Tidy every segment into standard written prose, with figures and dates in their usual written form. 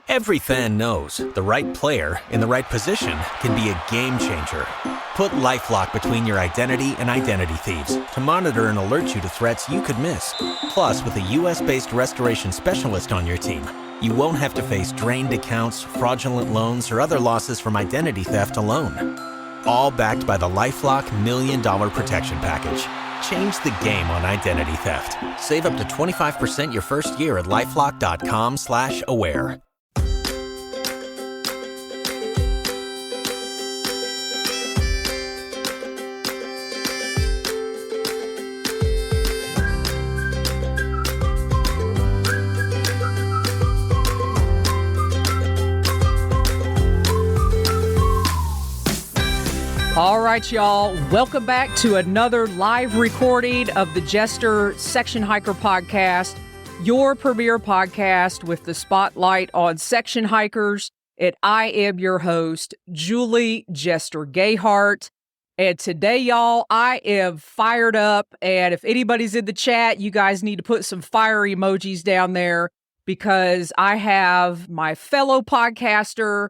Every fan knows the right player in the right position can be a game changer. Put LifeLock between your identity and identity thieves to monitor and alert you to threats you could miss. Plus, with a U.S.-based restoration specialist on your team, you won't have to face drained accounts, fraudulent loans, or other losses from identity theft alone. All backed by the LifeLock $1 Million Protection Package. Change the game on identity theft. Save up to 25% your first year at LifeLock.com/aware. All right, y'all. Welcome back to another live recording of the Jester Section Hiker podcast, your premier podcast with the spotlight on section hikers. And I am your host, Julie Jester Gayheart. And today, y'all, I am fired up. And if anybody's in the chat, you guys need to put some fire emojis down there because I have my fellow podcaster,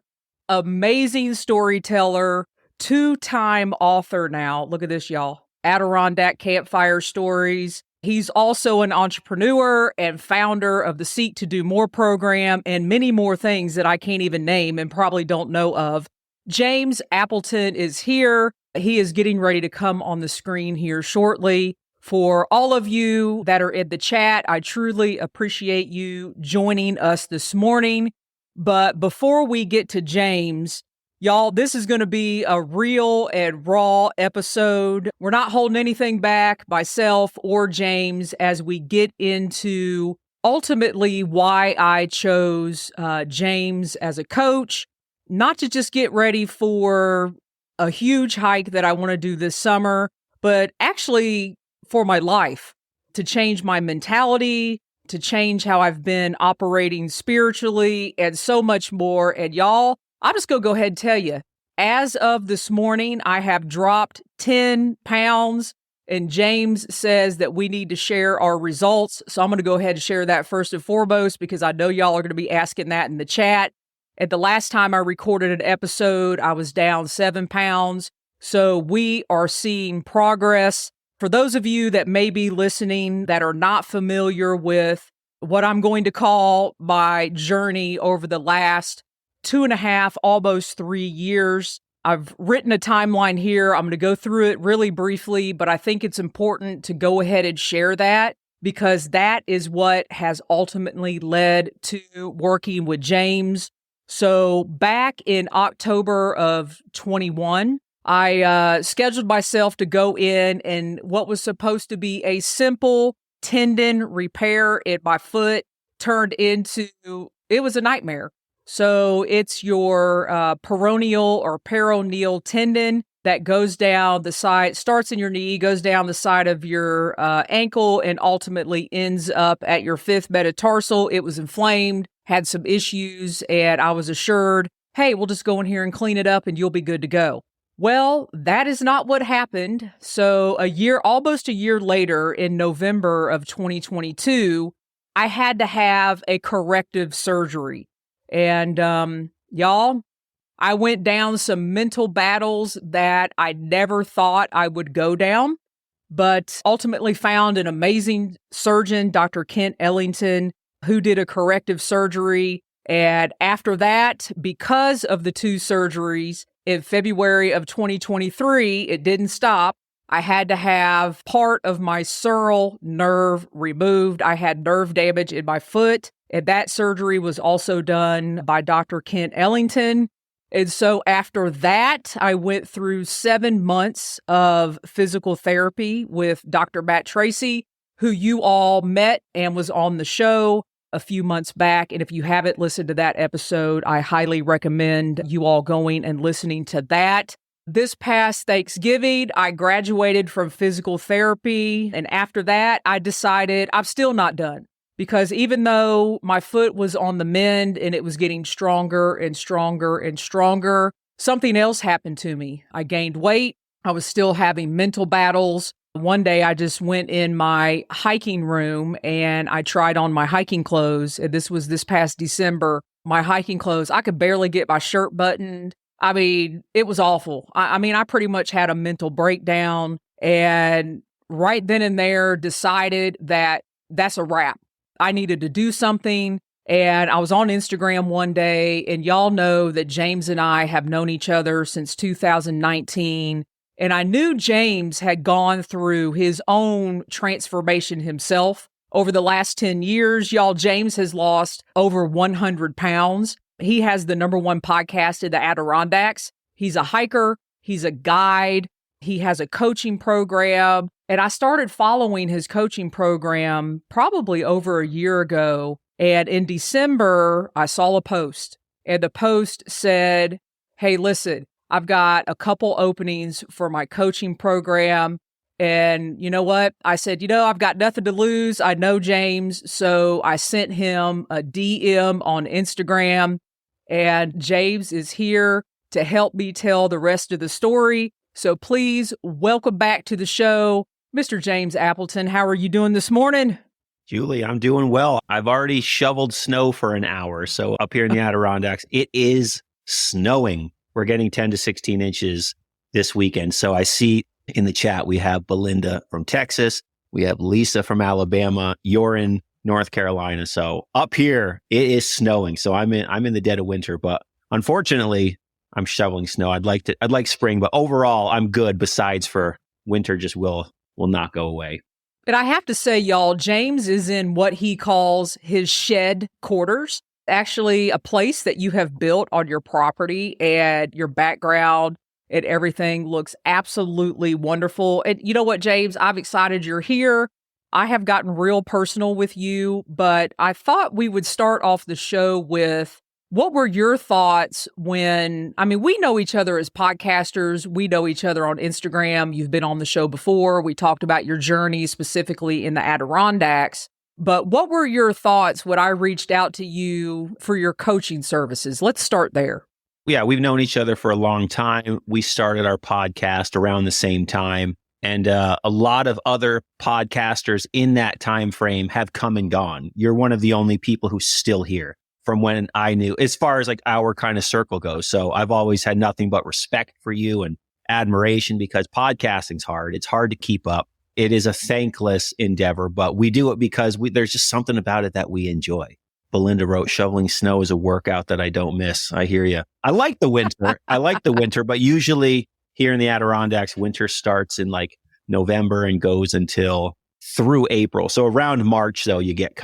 amazing storyteller, two-time author now. Look at this, y'all. Adirondack Campfire Stories. He's also an entrepreneur and founder of the Seek to Do More program and many more things that I can't even name and probably don't know of. James Appleton is here. He is getting ready to come on the screen here shortly. For all of you that are in the chat, I truly appreciate you joining us this morning. But before we get to James, y'all, this is going to be a real and raw episode. We're not holding anything back, myself or James, as we get into ultimately why I chose James as a coach, not to just get ready for a huge hike that I want to do this summer, but actually for my life, to change my mentality, to change how I've been operating spiritually, and so much more. And y'all, I'm just going to go ahead and tell you, as of this morning, I have dropped 10 pounds, and James says that we need to share our results. So I'm going to go ahead and share that first and foremost, because I know y'all are going to be asking that in the chat. At the last time I recorded an episode, I was down 7 pounds. So we are seeing progress. For those of you that may be listening that are not familiar with what I'm going to call my journey over the last 2.5, almost 3 years. I've written a timeline here. I'm going to go through it really briefly, but I think it's important to go ahead and share that because that is what has ultimately led to working with James. So back in October of 21, I scheduled myself to go in, and what was supposed to be a simple tendon repair in my foot turned into, it was a nightmare. So it's your peroneal or peroneal tendon that goes down the side, starts in your knee, goes down the side of your ankle, and ultimately ends up at your fifth metatarsal. It was inflamed, had some issues, and I was assured, hey, we'll just go in here and clean it up and you'll be good to go. Well, that is not what happened. So almost a year later, in November of 2022, I had to have a corrective surgery. And y'all, I went down some mental battles that I never thought I would go down, but ultimately found an amazing surgeon, Dr. Kent Ellington, who did a corrective surgery. And after that, because of the 2 surgeries in February of 2023, it didn't stop. I had to have part of my sural nerve removed. I had nerve damage in my foot. And that surgery was also done by Dr. Kent Ellington. And so after that, I went through 7 months of physical therapy with Dr. Matt Tracy, who you all met and was on the show a few months back. And if you haven't listened to that episode, I highly recommend you all going and listening to that. This past Thanksgiving, I graduated from physical therapy. And after that, I decided I'm still not done. Because even though my foot was on the mend and it was getting stronger and stronger and stronger, something else happened to me. I gained weight. I was still having mental battles. One day I just went in my hiking room and I tried on my hiking clothes. And this was this past December. my hiking clothes. I could barely get my shirt buttoned. I mean, it was awful. I mean, I pretty much had a mental breakdown, and right then and there decided that that's a wrap. I needed to do something. And I was on Instagram one day, and y'all know that James and I have known each other since 2019. And I knew James had gone through his own transformation himself over the last 10 years. Y'all, James has lost over 100 pounds. He has the #1 podcast in the Adirondacks. He's a hiker. He's a guide. He has a coaching program. And I started following his coaching program probably over a year ago. And in December, I saw a post, and the post said, hey, listen, I've got a couple openings for my coaching program. And you know what? I said, I've got nothing to lose. I know James. So I sent him a DM on Instagram, and James is here to help me tell the rest of the story. So please welcome back to the show, Mr. James Appleton. How are you doing this morning? Julie, I'm doing well. I've already shoveled snow for an hour. So up here in the Adirondacks, it is snowing. We're getting 10 to 16 inches this weekend. So I see in the chat, we have Belinda from Texas. We have Lisa from Alabama. You're in North Carolina. So up here, it is snowing. So I'm in the dead of winter, but unfortunately, I'm shoveling snow. I'd like spring, but overall, I'm good. Besides for winter, just will not go away. And I have to say, y'all, James is in what he calls his shed quarters, actually a place that you have built on your property, and your background and everything looks absolutely wonderful. And you know what, James, I'm excited you're here. I have gotten real personal with you, but I thought we would start off the show with, what were your thoughts when, we know each other as podcasters. We know each other on Instagram. You've been on the show before. We talked about your journey specifically in the Adirondacks. But what were your thoughts when I reached out to you for your coaching services? Let's start there. Yeah, we've known each other for a long time. We started our podcast around the same time. And a lot of other podcasters in that time frame have come and gone. You're one of the only people who's still here from when I knew, as far as like our kind of circle goes. So I've always had nothing but respect for you and admiration, because podcasting's hard. It's hard to keep up. It is a thankless endeavor, but we do it because there's just something about it that we enjoy. Belinda wrote, shoveling snow is a workout that I don't miss. I hear you. I like the winter. But usually here in the Adirondacks, winter starts in like November and goes until through April. So around March, though, you get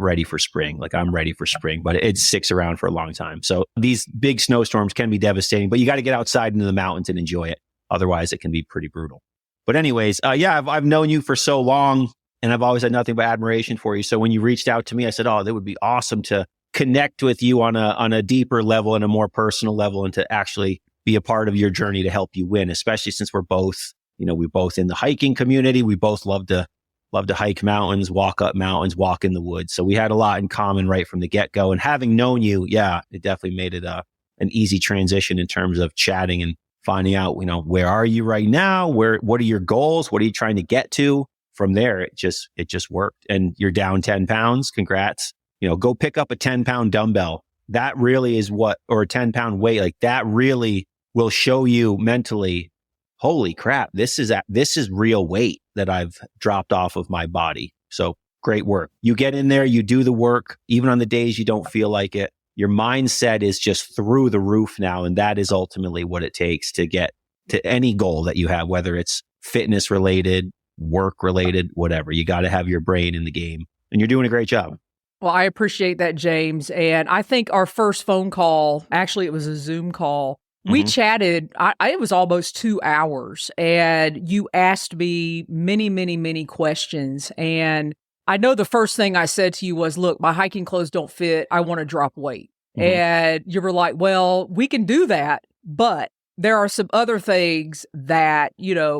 ready for spring. Like I'm ready for spring, but it sticks around for a long time. So these big snowstorms can be devastating, but you got to get outside into the mountains and enjoy it. Otherwise, it can be pretty brutal. But anyways, I've known you for so long, and I've always had nothing but admiration for you. So when you reached out to me, I said, that would be awesome to connect with you on a deeper level and a more personal level, and to actually be a part of your journey to help you win, especially since we're both in the hiking community. We both love to hike mountains, walk up mountains, walk in the woods. So we had a lot in common right from the get-go. And having known you, it definitely made it an easy transition in terms of chatting and finding out, where are you right now? What are your goals? What are you trying to get to? From there, it just worked. And you're down 10 pounds. Congrats. Go pick up a 10-pound dumbbell. That really is or a 10-pound weight. Like that really will show you mentally, holy crap, this is real weight that I've dropped off of my body. So great work. You get in there, you do the work, even on the days you don't feel like it. Your mindset is just through the roof now. And that is ultimately what it takes to get to any goal that you have, whether it's fitness related, work related, whatever. You got to have your brain in the game, and you're doing a great job. Well, I appreciate that, James. And I think our first phone call, actually, it was a Zoom call. We chatted, it was almost 2 hours, and you asked me many, many, many questions. And I know the first thing I said to you was, look, my hiking clothes don't fit. I want to drop weight. And you were like, well, we can do that, but there are some other things that,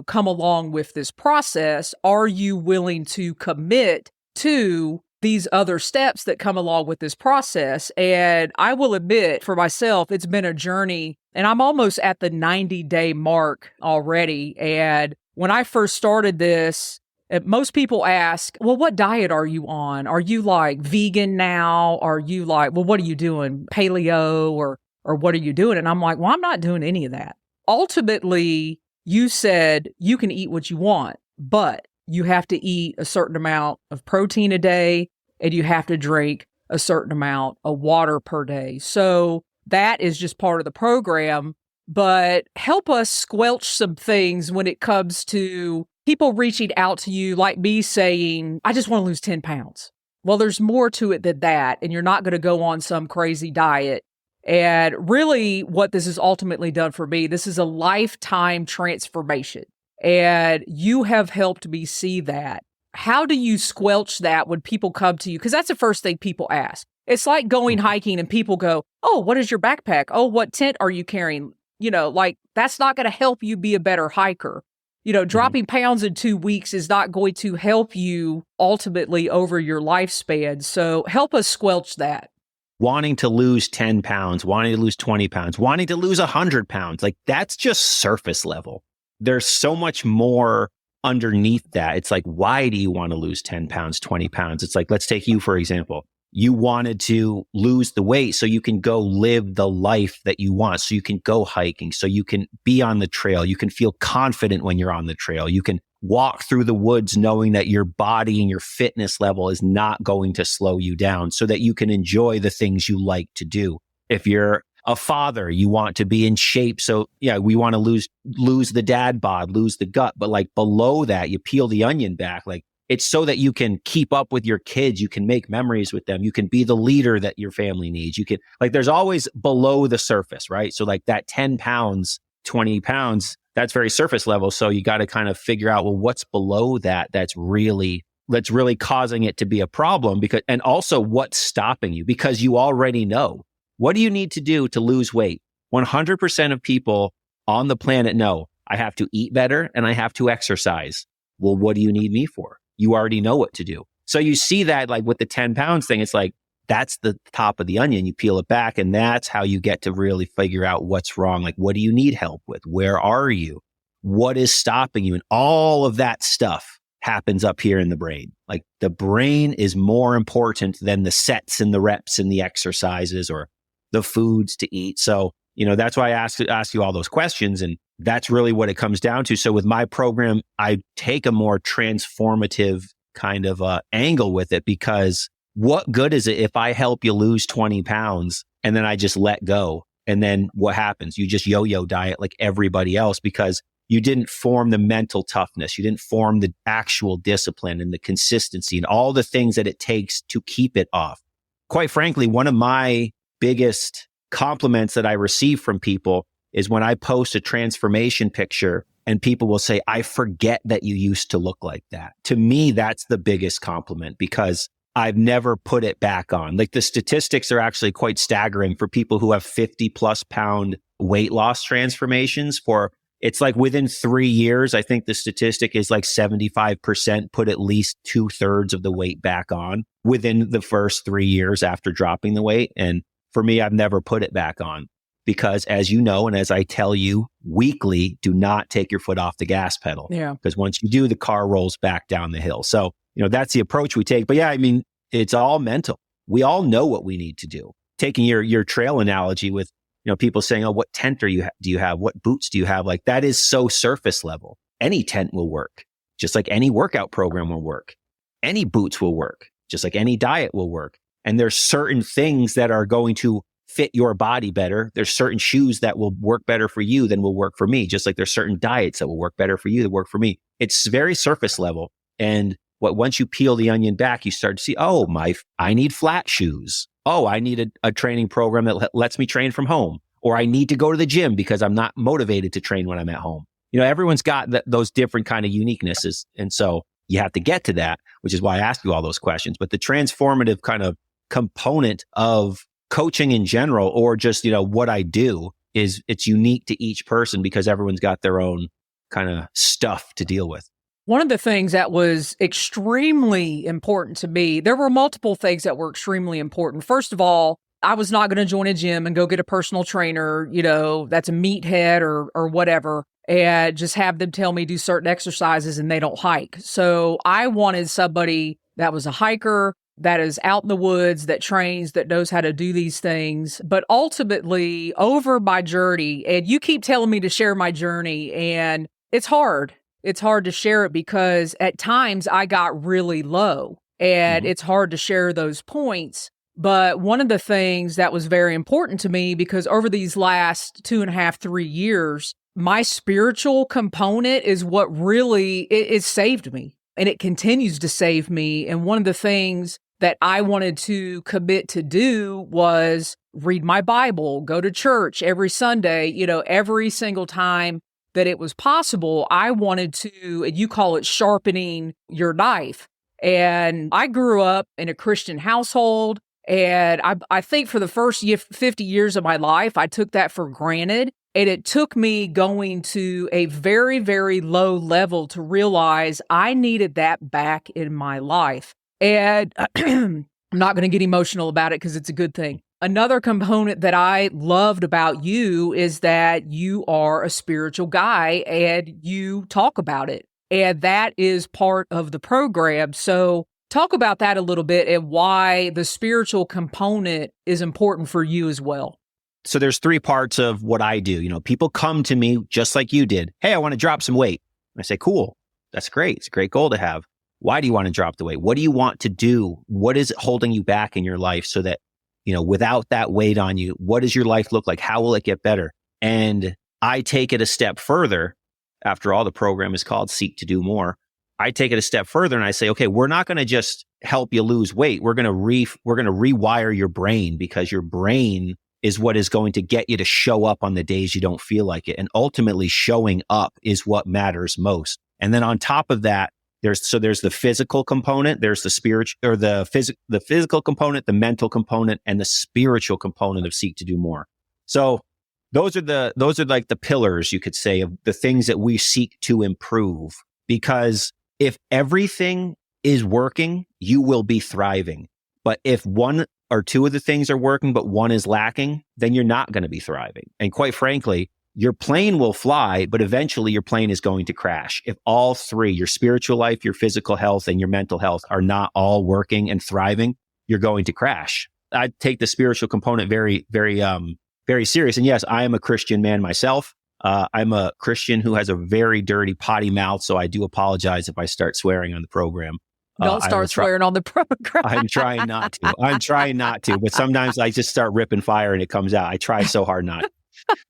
come along with this process. Are you willing to commit to these other steps that come along with this process? And I will admit, for myself, it's been a journey, and I'm almost at the 90-day mark already. And when I first started this, Most people ask, well, what diet are you on? Are you like vegan now? Are you like, well, what are you doing? Paleo or what are you doing? And I'm like, well, I'm not doing any of that. Ultimately, you said you can eat what you want, but you have to eat a certain amount of protein a day and you have to drink a certain amount of water per day. So that is just part of the program, but help us squelch some things when it comes to people reaching out to you, like me saying, I just want to lose 10 pounds. Well, there's more to it than that, and you're not going to go on some crazy diet. And really what this has ultimately done for me, this is a lifetime transformation. And you have helped me see that. How do you squelch that when people come to you? Because that's the first thing people ask. It's like going hiking and people go, oh, what is your backpack? Oh, what tent are you carrying? Like that's not going to help you be a better hiker. Dropping pounds in 2 weeks is not going to help you ultimately over your lifespan. So help us squelch that. Wanting to lose 10 pounds, wanting to lose 20 pounds, wanting to lose 100 pounds, like that's just surface level. There's so much more underneath that. It's like, why do you want to lose 10 pounds, 20 pounds? It's like, let's take you, for example. You wanted to lose the weight so you can go live the life that you want. So you can go hiking, so you can be on the trail. You can feel confident when you're on the trail. You can walk through the woods knowing that your body and your fitness level is not going to slow you down so that you can enjoy the things you like to do. If you're a father, you want to be in shape. So yeah, we want to lose the dad bod, lose the gut. But like below that, you peel the onion back. Like it's so that you can keep up with your kids. You can make memories with them. You can be the leader that your family needs. You can there's always below the surface, right? So like that 10 pounds, 20 pounds, that's very surface level. So you got to kind of figure out, well, what's below that that's really causing it to be a problem, and also what's stopping you, because you already know. What do you need to do to lose weight? 100% of people on the planet know I have to eat better and I have to exercise. Well, what do you need me for? You already know what to do. So you see that like with the 10 pounds thing, it's like, that's the top of the onion. You peel it back and that's how you get to really figure out what's wrong. Like, what do you need help with? Where are you? What is stopping you? And all of that stuff happens up here in the brain. Like the brain is more important than the sets and the reps and the exercises or the foods to eat. So, that's why I ask you all those questions. And that's really what it comes down to. So with my program, I take a more transformative kind of angle with it, because what good is it if I help you lose 20 pounds and then I just let go? And then what happens? You just yo-yo diet like everybody else because you didn't form the mental toughness. You didn't form the actual discipline and the consistency and all the things that it takes to keep it off. Quite frankly, one of my biggest compliments that I receive from people is when I post a transformation picture and people will say, I forget that you used to look like that. To me, that's the biggest compliment because I've never put it back on. Like the statistics are actually quite staggering for people who have 50 plus pound weight loss transformations. It's like within 3 years, I think the statistic is like 75% put at least 2/3 of the weight back on within the first 3 years after dropping the weight. And for me, I've never put it back on because, as you know, and as I tell you weekly, do not take your foot off the gas pedal. Yeah. Because once you do, the car rolls back down the hill. So, that's the approach we take. But yeah, I mean, it's all mental. We all know what we need to do. Taking your trail analogy with, people saying, oh, what tent do you have? What boots do you have? Like that is so surface level. Any tent will work, just like any workout program will work. Any boots will work, just like any diet will work. And there's certain things that are going to fit your body better. There's certain shoes that will work better for you than will work for me. Just like there's certain diets that will work better for you than work for me. It's very surface level. And once you peel the onion back, you start to see, I need flat shoes. Oh, I need a training program that lets me train from home. Or I need to go to the gym because I'm not motivated to train when I'm at home. Everyone's got those different kind of uniquenesses. And so you have to get to that, which is why I ask you all those questions. But the transformative kind of component of coaching in general, or just, what I do is it's unique to each person because everyone's got their own kind of stuff to deal with. One of the things that was extremely important to me, there were multiple things that were extremely important. First of all, I was not going to join a gym and go get a personal trainer, that's a meathead or whatever. and just have them tell me do certain exercises and they don't hike. So I wanted somebody that was a hiker, that is out in the woods, that trains, that knows how to do these things. But ultimately, over my journey, and you keep telling me to share my journey, and it's hard. It's hard to share it because at times I got really low, and it's hard to share those points. But one of the things that was very important to me, because over these last 2.5, 3 years, my spiritual component is what really it saved me, and it continues to save me. And one of the things that I wanted to commit to do was read my Bible, go to church every Sunday, every single time that it was possible. I wanted to, and you call it sharpening your knife. And I grew up in a Christian household. And I think for the first 50 years of my life, I took that for granted. And it took me going to a very, very low level to realize I needed that back in my life. And I'm not going to get emotional about it because it's a good thing. Another component that I loved about you is that you are a spiritual guy and you talk about it. And that is part of the program. So talk about that a little bit and why the spiritual component is important for you as well. So there's 3 parts of what I do. People come to me just like you did. Hey, I want to drop some weight. And I say, cool. That's great. It's a great goal to have. Why do you want to drop the weight? What do you want to do? What is holding you back in your life so that, without that weight on you, what does your life look like? How will it get better? And I take it a step further. After all, the program is called Seek to Do More. I take it a step further and I say, okay, we're not going to just help you lose weight. We're going to rewire your brain, because your brain is what is going to get you to show up on the days you don't feel like it. And ultimately, showing up is what matters most. And then on top of that, there's the physical component, there's the spiritual, or the physical component, the mental component, and the spiritual component of Seek to Do More. So those are like the pillars, you could say, of the things that we seek to improve. Because if everything is working, you will be thriving. But if one or two of the things are working, but one is lacking, then you're not going to be thriving. And quite frankly, your plane will fly, but eventually your plane is going to crash. If all 3, your spiritual life, your physical health, and your mental health, are not all working and thriving, you're going to crash. I take the spiritual component very, very, very serious. And yes, I am a Christian man myself. I'm a Christian who has a very dirty potty mouth, so I do apologize if I start swearing on the program. Don't start swearing on the program. I'm trying not to, but sometimes I just start ripping fire and it comes out. I try so hard not.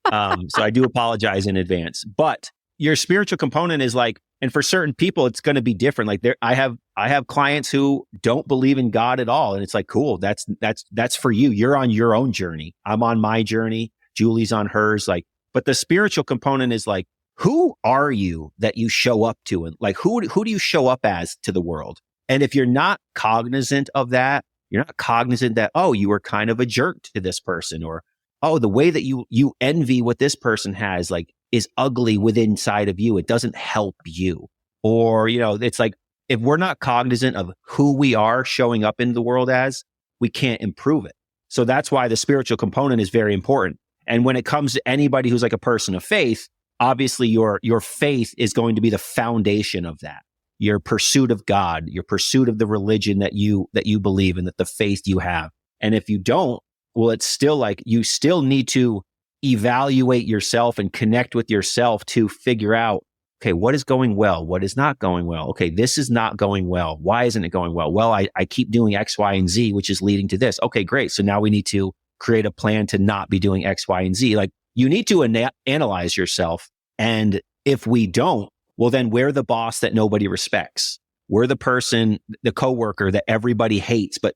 So I do apologize in advance. But your spiritual component is like, and for certain people, it's going to be different. Like I have clients who don't believe in God at all, and it's like, cool. That's for you. You're on your own journey. I'm on my journey. Julie's on hers. But the spiritual component is like, who are you that you show up to? And like, who do you show up as to the world? And if you're not cognizant of that, you're not cognizant that, oh, you were kind of a jerk to this person, or, oh, the way that you envy what this person has, like, is ugly within inside of you. It doesn't help you. Or, it's like, if we're not cognizant of who we are showing up in the world as, we can't improve it. So that's why the spiritual component is very important. And when it comes to anybody who's like a person of faith, obviously your faith is going to be the foundation of that. Your pursuit of God, your pursuit of the religion that you believe in, that the faith you have. And if you don't, well, it's still like you still need to evaluate yourself and connect with yourself to figure out, okay, what is going well? What is not going well? Okay, this is not going well. Why isn't it going well? Well, I keep doing X, Y, and Z, which is leading to this. Okay, great. So now we need to create a plan to not be doing X, Y, and Z. Like, you need to analyze yourself. And if we don't, well, then we're the boss that nobody respects. We're the person, the coworker that everybody hates, but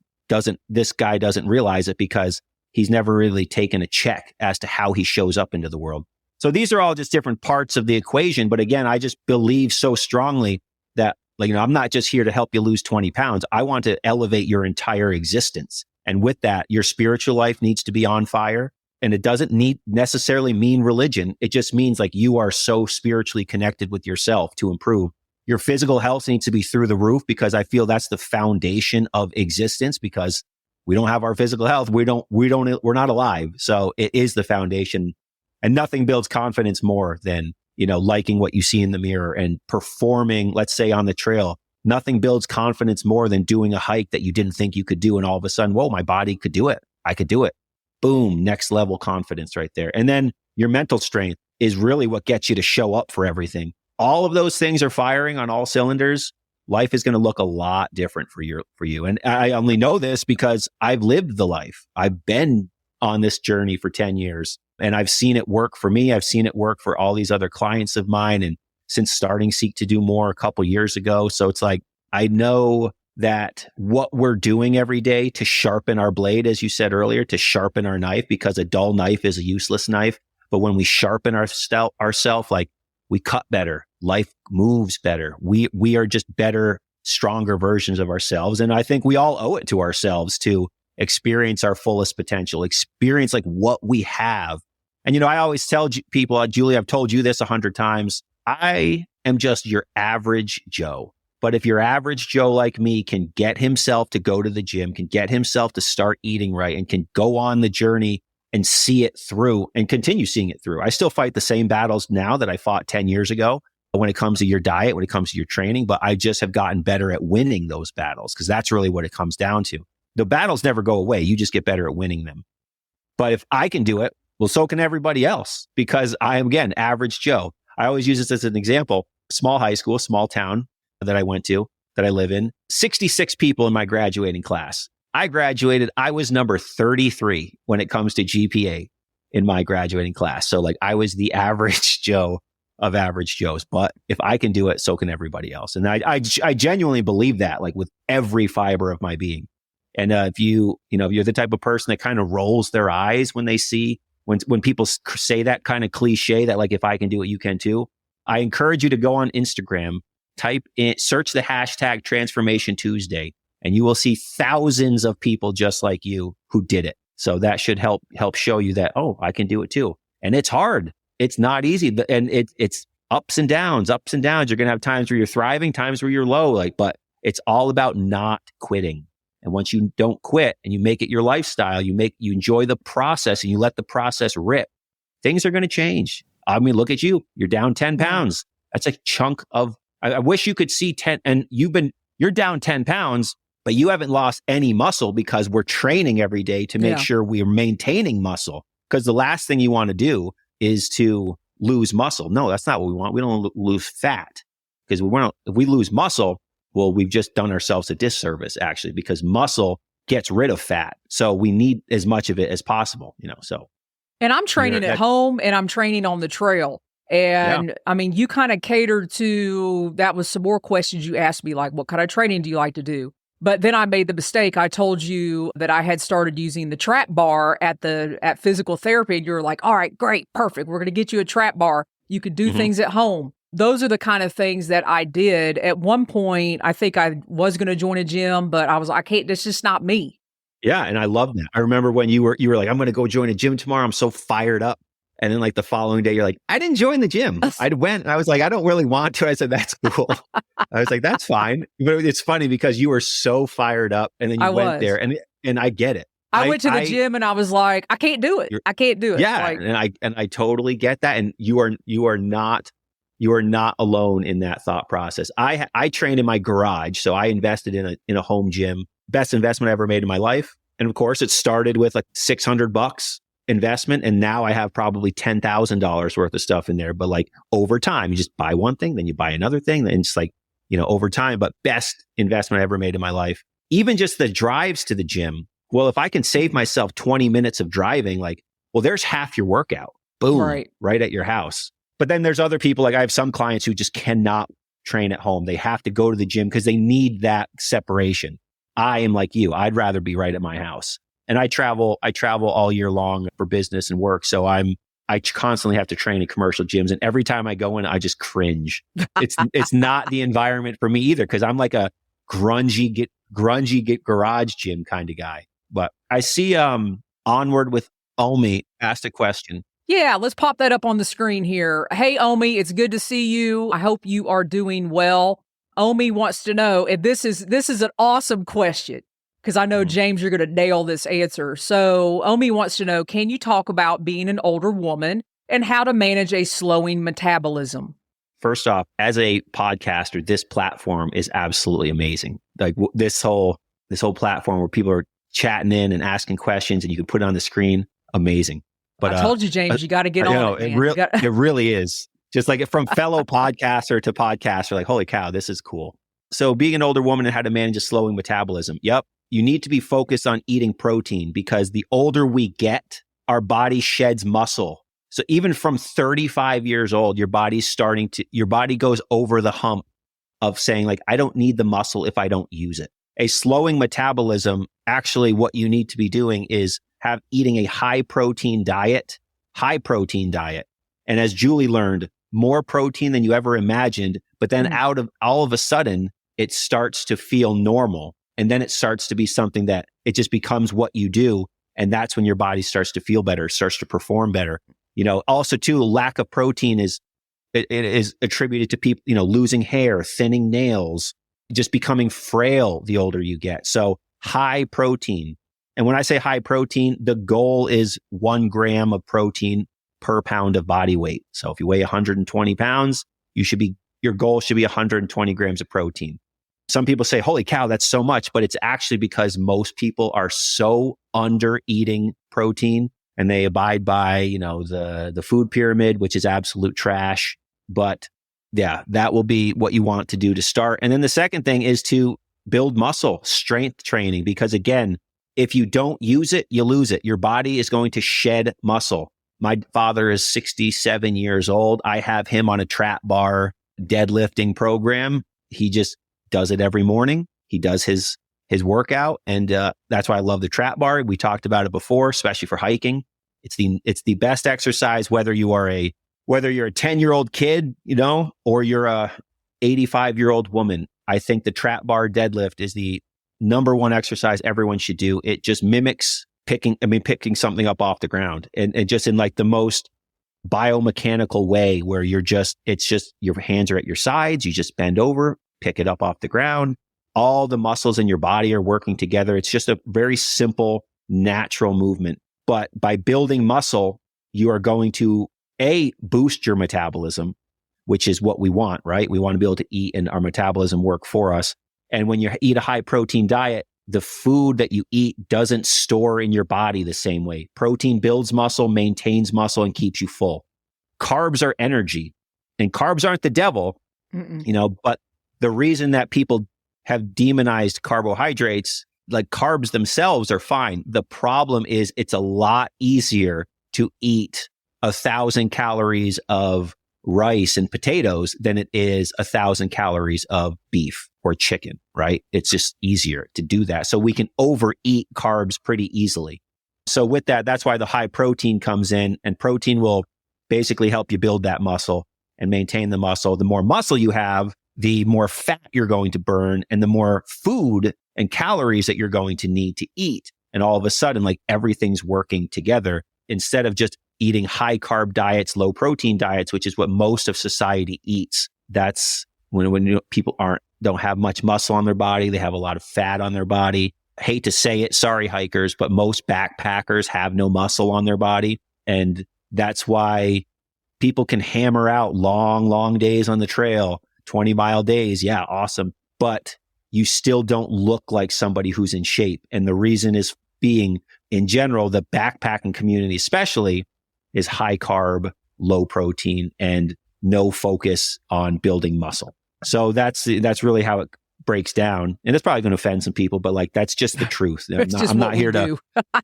this guy doesn't realize it because he's never really taken a check as to how he shows up into the world. So these are all just different parts of the equation. But again, I just believe so strongly that, I'm not just here to help you lose 20 pounds. I want to elevate your entire existence. And with that, your spiritual life needs to be on fire. And it doesn't necessarily mean religion. It just means like you are so spiritually connected with yourself to improve. Your physical health needs to be through the roof, because I feel that's the foundation of existence. Because we don't have our physical health, we're not alive. So it is the foundation, and nothing builds confidence more than liking what you see in the mirror and performing, let's say on the trail. Nothing builds confidence more than doing a hike that you didn't think you could do. And all of a sudden, whoa, my body could do it. I could do it. Boom, next level confidence right there. And then your mental strength is really what gets you to show up for everything. All of those things are firing on all cylinders. Life is going to look a lot different for you. And I only know this because I've lived the life. I've been on this journey for 10 years and I've seen it work for me. I've seen it work for all these other clients of mine. And since starting Seek to Do More a couple years ago. So it's like, I know that what we're doing every day to sharpen our blade, as you said earlier, to sharpen our knife, because a dull knife is a useless knife. But when we sharpen ourselves, like we cut better, life moves better. We are just better, stronger versions of ourselves. And I think we all owe it to ourselves to experience our fullest potential, experience like what we have. And, I always tell people, Julie, I've told you this 100 times. I am just your average Joe. But if your average Joe like me can get himself to go to the gym, can get himself to start eating right, and can go on the journey and see it through and continue seeing it through. I still fight the same battles now that I fought 10 years ago when it comes to your diet, when it comes to your training, but I just have gotten better at winning those battles because that's really what it comes down to. The battles never go away. You just get better at winning them. But if I can do it, well, so can everybody else because I am, again, average Joe. I always use this as an example. Small high school, small town that I went to, that I live in, 66 people in my graduating class. I graduated, I was number 33 when it comes to GPA in my graduating class. So like I was the average Joe of average Joes. But if I can do it, so can everybody else. And I genuinely believe that, like with every fiber of my being. And if you're the type of person that kind of rolls their eyes when they see, when people say that kind of cliche that like, if I can do it, you can too. I encourage you to go on Instagram, search the hashtag Transformation Tuesday, and you will see thousands of people just like you who did it. So that should help show you that, oh, I can do it too. And it's hard. It's not easy. And it's ups and downs. You're going to have times where you're thriving, times where you're low, but it's all about not quitting. And once you don't quit and you make it your lifestyle, you enjoy the process and you let the process rip, things are going to change. I mean, look at you. You're down 10 pounds. That's a chunk of, I wish you could see 10, and you're down 10 pounds, but you haven't lost any muscle because we're training every day to make sure we're maintaining muscle. Because the last thing you want to do is to lose muscle. No, that's not what we want. We don't lose fat because if we lose muscle, well, we've just done ourselves a disservice actually, because muscle gets rid of fat. So we need as much of it as possible, so. And I'm training at home and I'm training on the trail. And I mean, you kind of catered to, that was some more questions you asked me, like, what kind of training do you like to do? But then I made the mistake. I told you that I had started using the trap bar at physical therapy. And you're like, all right, great, perfect. We're going to get you a trap bar. You could do things at home. Those are the kind of things that I did. At one point, I think I was going to join a gym, but I was like, I can't, that's just not me. Yeah. And I love that. I remember when you were like, I'm going to go join a gym tomorrow. I'm so fired up. And then like the following day, you're like, I didn't join the gym. I went and I was like, I don't really want to. I said, that's cool. I was like, that's fine. But it's funny because you were so fired up and then you went there and I get it. I went to the gym and I was like, I can't do it. I can't do it. Yeah. And I totally get that. And you are not alone in that thought process. I trained in my garage. So I invested in a home gym, best investment I ever made in my life. And of course it started with like $600 investment. And now I have probably $10,000 worth of stuff in there. But like over time, you just buy one thing, then you buy another thing. And it's like, over time, but best investment I ever made in my life. Even just the drives to the gym. Well, if I can save myself 20 minutes of driving, like, well, there's half your workout. Boom, right at your house. But then there's other people, like I have some clients who just cannot train at home. They have to go to the gym because they need that separation. I am like you. I'd rather be right at my house. And I travel all year long for business and work. So I constantly have to train in commercial gyms. And every time I go in, I just cringe. It's not the environment for me either, because I'm like a grungy garage gym kind of guy. But I see Onward with Omi asked a question. Yeah, let's pop that up on the screen here. Hey, Omi, it's good to see you. I hope you are doing well. Omi wants to know, and this is an awesome question, because I know, James, you're going to nail this answer. So Omi wants to know, can you talk about being an older woman and how to manage a slowing metabolism. First off, as a podcaster, this platform is absolutely amazing. Like this whole platform where people are chatting in and asking questions and you can put it on the screen, amazing. But I told you, James, you got to get on it, man. It really is. Just like from fellow podcaster to podcaster, like, holy cow, this is cool. So being an older woman and how to manage a slowing metabolism. Yep. You need to be focused on eating protein because the older we get, our body sheds muscle. So even from 35 years old, your body goes over the hump of saying like, I don't need the muscle if I don't use it. A slowing metabolism, actually what you need to be doing is eating a high protein diet. And as Julie learned, more protein than you ever imagined, but then out of all of a sudden, it starts to feel normal. And then it starts to be something that it just becomes what you do. And that's when your body starts to feel better, starts to perform better. Also too, lack of protein is attributed to people, losing hair, thinning nails, just becoming frail the older you get. So high protein. And when I say high protein, the goal is 1 gram of protein per pound of body weight. So if you weigh 120 pounds, your goal should be 120 grams of protein. Some people say, holy cow, that's so much, but it's actually because most people are so under eating protein and they abide by, the food pyramid, which is absolute trash. But yeah, that will be what you want to do to start. And then the second thing is to build muscle, strength training, because again, if you don't use it, you lose it. Your body is going to shed muscle. My father is 67 years old. I have him on a trap bar deadlifting program. He just does it every morning. He does his workout. And that's why I love the trap bar. We talked about it before, especially for hiking. It's the best exercise, whether you're a 10-year-old kid, or you're a 85-year-old woman. I think the trap bar deadlift is the number one exercise everyone should do. It just mimics picking something up off the ground and just in like the most biomechanical way where it's just your hands are at your sides. You just bend over, pick it up off the ground. All the muscles in your body are working together. It's just a very simple, natural movement. But by building muscle, you are going to boost your metabolism, which is what we want, right? We want to be able to eat and our metabolism work for us. And when you eat a high protein diet, the food that you eat doesn't store in your body the same way. Protein builds muscle, maintains muscle, and keeps you full. Carbs are energy, and carbs aren't the devil, but the reason that people have demonized carbohydrates, like carbs themselves are fine. The problem is it's a lot easier to eat 1,000 calories of rice and potatoes than it is 1,000 calories of beef or chicken, right? It's just easier to do that. So we can overeat carbs pretty easily. So with that, that's why the high protein comes in, and protein will basically help you build that muscle and maintain the muscle. The more muscle you have, the more fat you're going to burn and the more food and calories that you're going to need to eat. And all of a sudden, like everything's working together instead of just eating high carb diets, low protein diets, which is what most of society eats. That's when people don't have much muscle on their body. They have a lot of fat on their body. I hate to say it, sorry hikers, but most backpackers have no muscle on their body. And that's why people can hammer out long, long days on the trail, 20-mile days. Yeah, awesome. But you still don't look like somebody who's in shape. And the reason is being, in general, the backpacking community especially is high carb, low protein, and no focus on building muscle. So that's really how it breaks down. And it's probably going to offend some people, but like, that's just the truth. I'm not here to,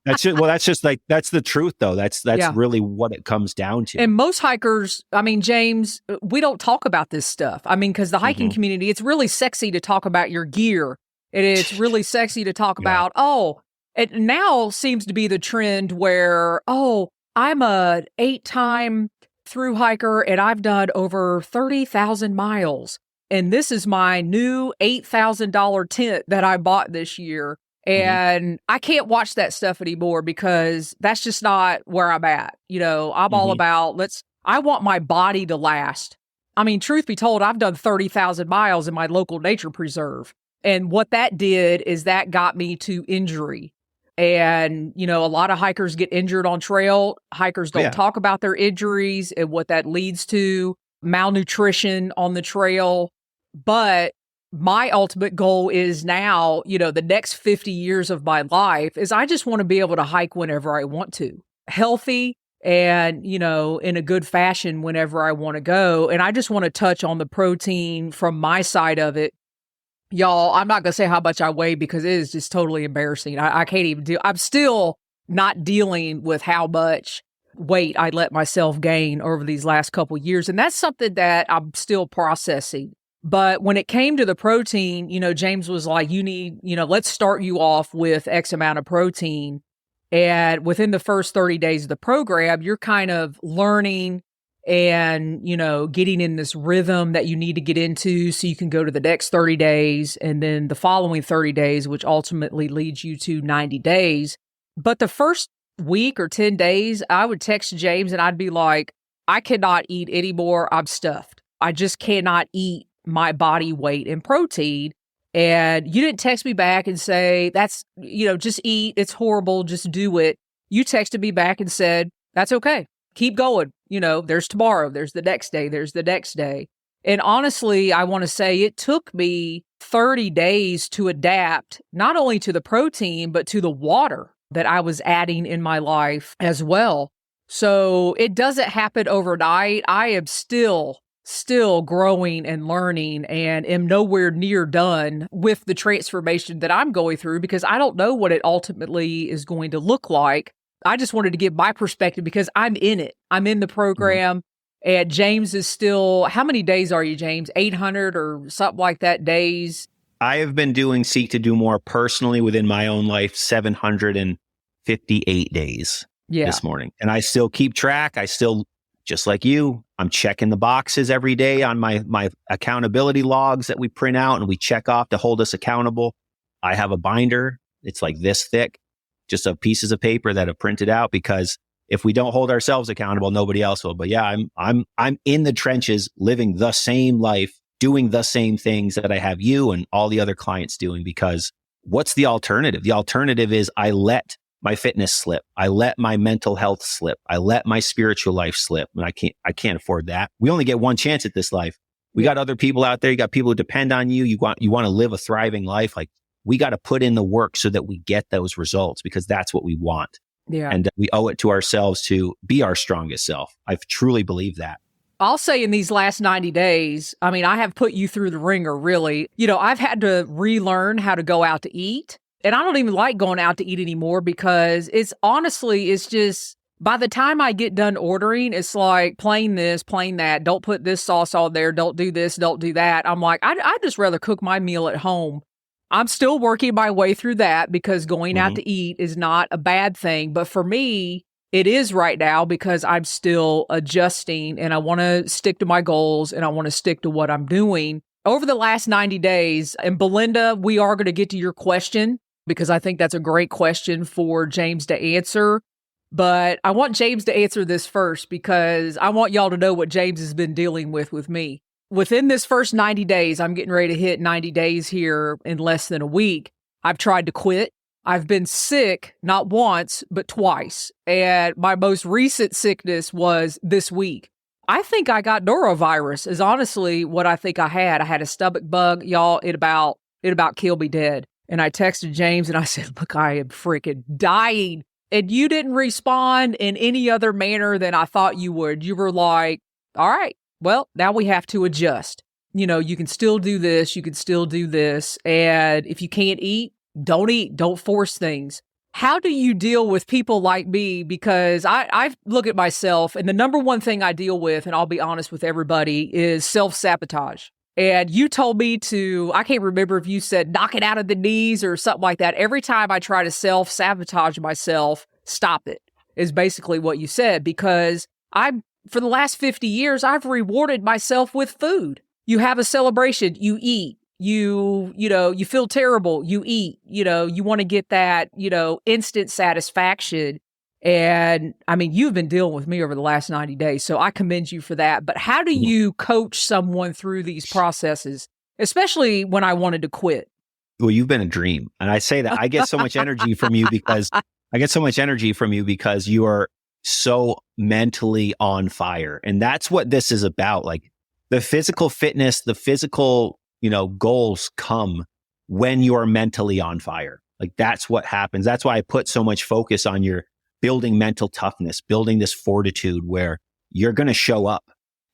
that's the truth though. That's really what it comes down to. And most hikers, I mean, James, we don't talk about this stuff. I mean, because the hiking community, it's really sexy to talk about your gear. It's really sexy to talk about, it now seems to be the trend where, I'm a 8-time through hiker and I've done over 30,000 miles. And this is my new $8,000 tent that I bought this year. And I can't watch that stuff anymore because that's just not where I'm at. I'm all about, I want my body to last. I mean, truth be told, I've done 30,000 miles in my local nature preserve. And what that did is that got me to injury. And, a lot of hikers get injured on trail. Hikers don't Yeah. talk about their injuries and what that leads to, malnutrition on the trail. But my ultimate goal is now, the next 50 years of my life is I just want to be able to hike whenever I want to, healthy and, in a good fashion whenever I want to go. And I just want to touch on the protein from my side of it. Y'all, I'm not going to say how much I weigh because it is just totally embarrassing. I can't even deal. I'm still not dealing with how much weight I let myself gain over these last couple of years. And that's something that I'm still processing. But when it came to the protein, James was like, you need, let's start you off with X amount of protein. And within the first 30 days of the program, you're kind of learning and, getting in this rhythm that you need to get into so you can go to the next 30 days and then the following 30 days, which ultimately leads you to 90 days. But the first week or 10 days, I would text James and I'd be like, I cannot eat anymore. I'm stuffed. I just cannot eat my body weight in protein. And you didn't text me back and say, that's, just eat. It's horrible. Just do it. You texted me back and said, that's okay. Keep going. There's tomorrow. There's the next day. There's the next day. And honestly, I want to say it took me 30 days to adapt, not only to the protein, but to the water that I was adding in my life as well. So it doesn't happen overnight. I am still growing and learning and am nowhere near done with the transformation that I'm going through because I don't know what it ultimately is going to look like. I just wanted to give my perspective because I'm in it. I'm in the program and James is still, how many days are you, James? 800 or something like that days? I have been doing Seek to Do More personally within my own life, 758 days this morning. And I still keep track. I still, just like you, I'm checking the boxes every day on my accountability logs that we print out and we check off to hold us accountable. I have a binder. It's like this thick, just of pieces of paper that are printed out because if we don't hold ourselves accountable, nobody else will. But yeah, I'm in the trenches, living the same life, doing the same things that I have you and all the other clients doing because what's the alternative? The alternative is I let my fitness slip. I let my mental health slip. I let my spiritual life slip. And I can't afford that. We only get one chance at this life. We got other people out there. You got people who depend on you. You want to live a thriving life. Like we got to put in the work so that we get those results because that's what we want. Yeah. And we owe it to ourselves to be our strongest self. I truly believe that. I'll say in these last 90 days, I mean, I have put you through the ringer, really. I've had to relearn how to go out to eat. And I don't even like going out to eat anymore because it's just by the time I get done ordering, it's like plain this, plain that. Don't put this sauce on there. Don't do this. Don't do that. I'm like, I'd just rather cook my meal at home. I'm still working my way through that because going out to eat is not a bad thing. But for me, it is right now because I'm still adjusting and I want to stick to my goals and I want to stick to what I'm doing. Over the last 90 days, and Belinda, we are going to get to your question because I think that's a great question for James to answer. But I want James to answer this first because I want y'all to know what James has been dealing with me. Within this first 90 days, I'm getting ready to hit 90 days here in less than a week. I've tried to quit. I've been sick, not once, but twice. And my most recent sickness was this week. I think I got norovirus is honestly what I think I had. I had a stomach bug, y'all. It about killed me dead. And I texted James and I said, look, I am freaking dying. And you didn't respond in any other manner than I thought you would. You were like, all right, well, now we have to adjust. You can still do this. You can still do this. And if you can't eat, don't force things. How do you deal with people like me? Because I look at myself and the number one thing I deal with, and I'll be honest with everybody, is self-sabotage. And you told me I can't remember if you said knock it out of the knees or something like that. Every time I try to self-sabotage myself, stop it, is basically what you said. Because for the last 50 years, I've rewarded myself with food. You have a celebration, you eat. You feel terrible, you eat. You want to get that, instant satisfaction. And I mean, you've been dealing with me over the last 90 days, so I commend you for that. But how do you coach someone through these processes, especially when I wanted to quit? Well, you've been a dream. And I say that I get so much energy from you because you are so mentally on fire. And that's what this is about. Like the physical fitness, the physical, goals come when you're mentally on fire. Like that's what happens. That's why I put so much focus on your building mental toughness, building this fortitude where you're going to show up.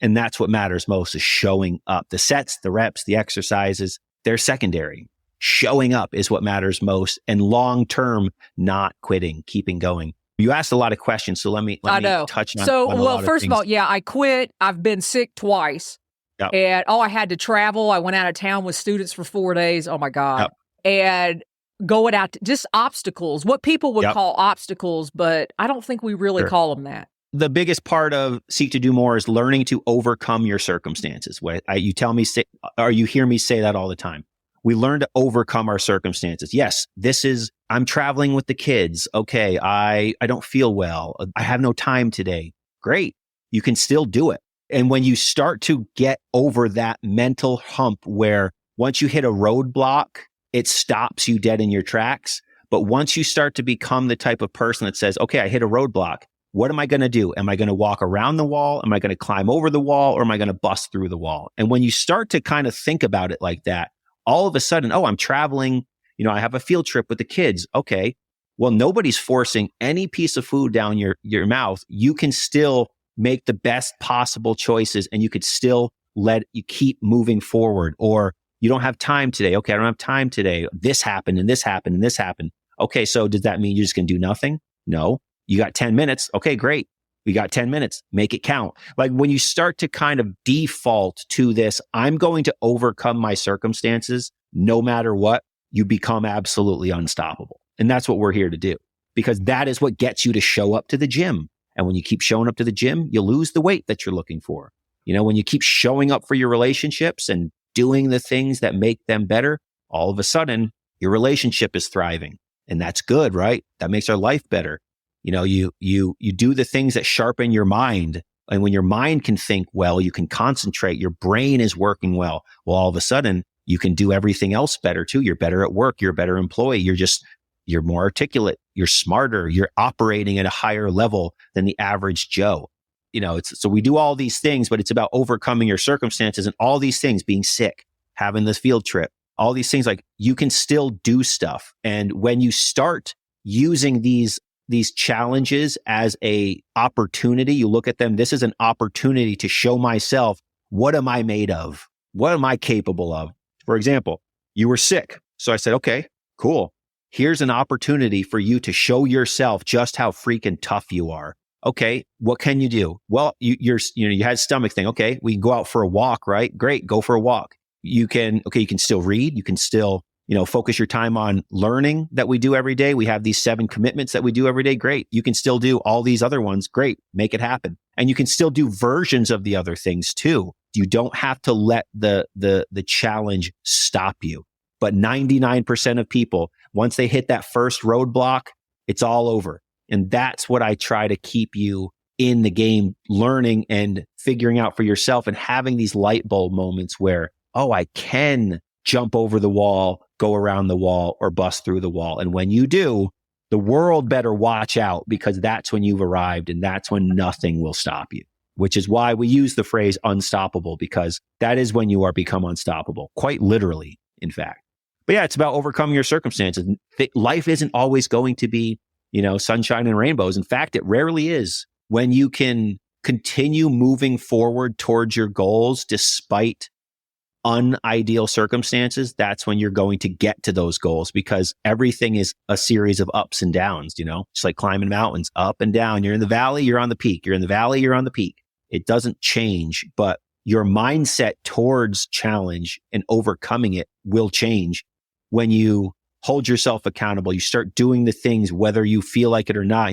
And that's what matters most, is showing up. The sets, the reps, the exercises, they're secondary. Showing up is what matters most. And long-term, not quitting, keeping going. You asked a lot of questions, so let me touch on So, on a well, lot first of of all, yeah, I quit. I've been sick twice. Yep. And I had to travel. I went out of town with students for 4 days. Oh my God. Yep. And going out to just obstacles, what people would call obstacles, but I don't think we really call them that. The biggest part of Seek to Do More is learning to overcome your circumstances. You hear me say that all the time. We learn to overcome our circumstances. Yes, I'm traveling with the kids. Okay, I don't feel well. I have no time today. Great. You can still do it. And when you start to get over that mental hump where once you hit a roadblock, it stops you dead in your tracks. But once you start to become the type of person that says, okay, I hit a roadblock. What am I going to do? Am I going to walk around the wall? Am I going to climb over the wall? Or am I going to bust through the wall? And when you start to kind of think about it like that, all of a sudden, I'm traveling, I have a field trip with the kids. Okay, well, nobody's forcing any piece of food down your mouth. You can still make the best possible choices and you could still let you keep moving forward. Or you don't have time today. Okay, I don't have time today. This happened and this happened and this happened. Okay, so does that mean you're just going to do nothing? No. You got 10 minutes. Okay, great. We got 10 minutes. Make it count. Like when you start to kind of default to this, I'm going to overcome my circumstances no matter what, you become absolutely unstoppable. And that's what we're here to do, because that is what gets you to show up to the gym. And when you keep showing up to the gym, you lose the weight that you're looking for. When you keep showing up for your relationships and doing the things that make them better, all of a sudden your relationship is thriving. And that's good, right? That makes our life better. You do the things that sharpen your mind. And when your mind can think well, you can concentrate, your brain is working well. Well, all of a sudden you can do everything else better too. You're better at work. You're a better employee. You're more articulate. You're smarter. You're operating at a higher level than the average Joe. So we do all these things, but it's about overcoming your circumstances and all these things, being sick, having this field trip, all these things. Like you can still do stuff. And when you start using these challenges as a opportunity, you look at them, this is an opportunity to show myself, what am I made of? What am I capable of? For example, you were sick. So I said, okay, cool. Here's an opportunity for you to show yourself just how freaking tough you are. Okay, what can you do? Well, you had a stomach thing. Okay, we can go out for a walk, right? Great, go for a walk. You can still read. You can still, focus your time on learning that we do every day. We have these 7 commitments that we do every day. Great. You can still do all these other ones. Great. Make it happen. And you can still do versions of the other things too. You don't have to let the challenge stop you. But 99% of people, once they hit that first roadblock, it's all over. And that's what I try to keep you in the game, learning and figuring out for yourself and having these light bulb moments where, I can jump over the wall, go around the wall, or bust through the wall. And when you do, the world better watch out, because that's when you've arrived and that's when nothing will stop you, which is why we use the phrase unstoppable, because that is when you are become unstoppable, quite literally, in fact. But yeah, it's about overcoming your circumstances. Life isn't always going to be, sunshine and rainbows. In fact, it rarely is. When you can continue moving forward towards your goals despite unideal circumstances, that's when you're going to get to those goals, because everything is a series of ups and downs, just like climbing mountains, up and down. You're in the valley, you're on the peak. You're in the valley, you're on the peak. It doesn't change, but your mindset towards challenge and overcoming it will change when you hold yourself accountable. You start doing the things, whether you feel like it or not.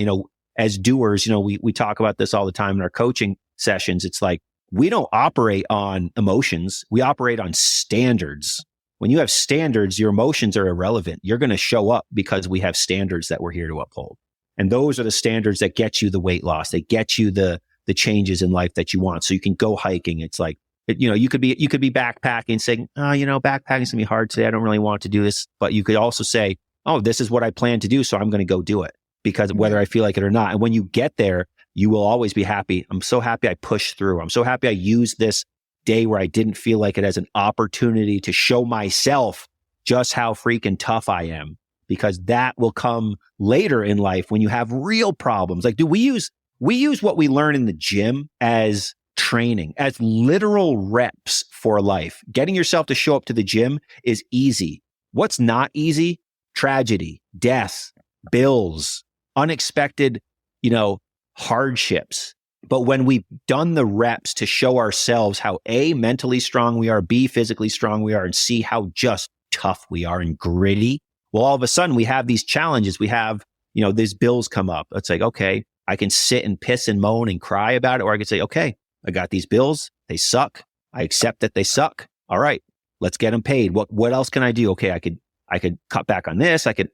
As doers, we talk about this all the time in our coaching sessions. It's like, we don't operate on emotions. We operate on standards. When you have standards, your emotions are irrelevant. You're going to show up because we have standards that we're here to uphold. And those are the standards that get you the weight loss. They get you the changes in life that you want. So you can go hiking. It's like, You could be backpacking saying, backpacking's gonna be hard today. I don't really want to do this. But you could also say, oh, this is what I plan to do. So I'm going to go do it because whether I feel like it or not. And when you get there, you will always be happy. I'm so happy I pushed through. I'm so happy I used this day where I didn't feel like it as an opportunity to show myself just how freaking tough I am, because that will come later in life when you have real problems. Like, we use what we learn in the gym as training, as literal reps for life. Getting yourself to show up to the gym is easy. What's not easy? Tragedy, death, bills, unexpected, hardships. But when we've done the reps to show ourselves how A, mentally strong we are, B, physically strong we are, and C, how just tough we are and gritty, well, all of a sudden we have these challenges. We have, these bills come up. It's like, okay, I can sit and piss and moan and cry about it, or I could say, okay, I got these bills. They suck. I accept that they suck. All right, let's get them paid. What else can I do? Okay, I could cut back on this. I could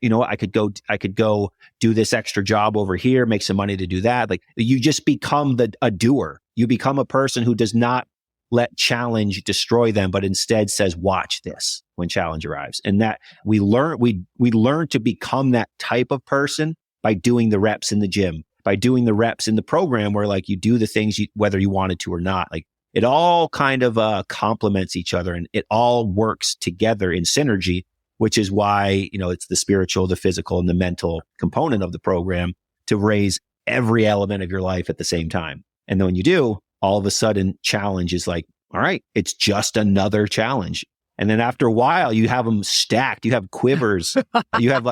go do this extra job over here, make some money to do that. Like, you just become a doer. You become a person who does not let challenge destroy them, but instead says, watch this when challenge arrives. And that we learn to become that type of person by doing the reps in the gym, by doing the reps in the program where like you do the things whether you wanted to or not. Like, it all kind of complements each other and it all works together in synergy, which is why, it's the spiritual, the physical, and the mental component of the program to raise every element of your life at the same time. And then when you do, all of a sudden challenge is like, all right, it's just another challenge. And then after a while, you have them stacked. You have quivers. you have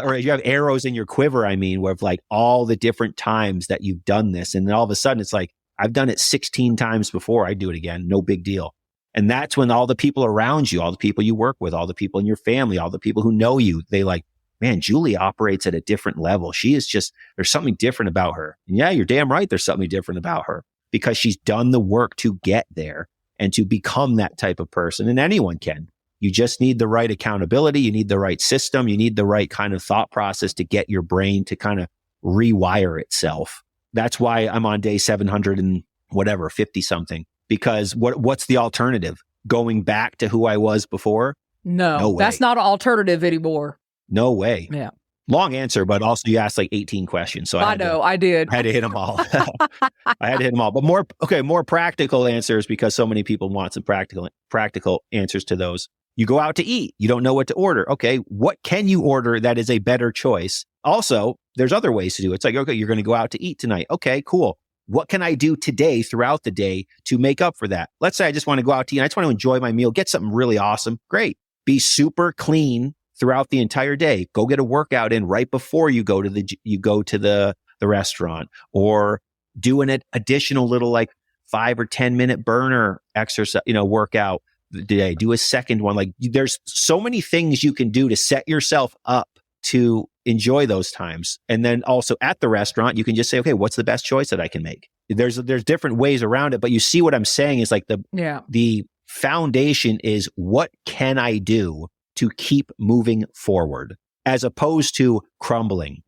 arrows in your quiver. Where like all the different times that you've done this. And then all of a sudden it's like, I've done it 16 times before. I do it again. No big deal. And that's when all the people around you, all the people you work with, all the people in your family, all the people who know you, they like, man, Julie operates at a different level. There's something different about her. And yeah, you're damn right. There's something different about her because she's done the work to get there and to become that type of person. And anyone can. You just need the right accountability. You need the right system. You need the right kind of thought process to get your brain to kind of rewire itself. That's why I'm on day 700 and whatever, 50 something. Because what's the alternative? Going back to who I was before? No way. That's not an alternative anymore. No way. Yeah. Long answer, but also you asked like 18 questions. So I did. I had to hit them all. I had to hit them all. But more practical answers, because so many people want some practical answers to those. You go out to eat. You don't know what to order. Okay, what can you order that is a better choice? Also, there's other ways to do it. It's like, okay, you're going to go out to eat tonight. Okay, cool. What can I do today throughout the day to make up for that? Let's say I just want to go out to eat. I just want to enjoy my meal, get something really awesome. Great. Be super clean throughout the entire day. Go get a workout in right before you go to the restaurant, or do an additional little like 5 or 10 minute burner exercise, workout today. Do a second one. Like, there's so many things you can do to set yourself up to enjoy those times. And then also at the restaurant, you can just say, okay, what's the best choice that I can make? There's different ways around it, but you see what I'm saying is like the foundation is, what can I do to keep moving forward as opposed to crumbling?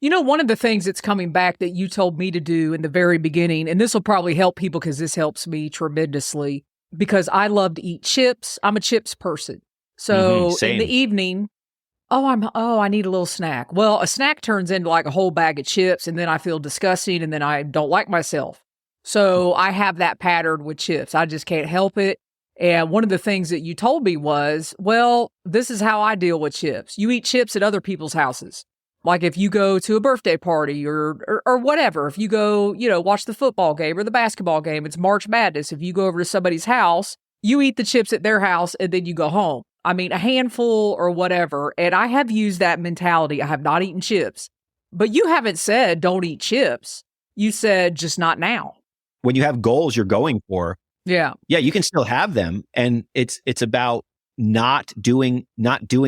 One of the things that's coming back that you told me to do in the very beginning, and this will probably help people because this helps me tremendously, because I love to eat chips. I'm a chips person. So in the evening, I need a little snack. Well, a snack turns into like a whole bag of chips, and then I feel disgusting, and then I don't like myself. So I have that pattern with chips. I just can't help it. And one of the things that you told me was, well, this is how I deal with chips. You eat chips at other people's houses. Like if you go to a birthday party or whatever, if you go, watch the football game or the basketball game, it's March Madness. If you go over to somebody's house, you eat the chips at their house and then you go home. I mean, a handful or whatever. And I have used that mentality. I have not eaten chips. But you haven't said don't eat chips. You said just not now. When you have goals you're going for, yeah, you can still have them. And it's about not doing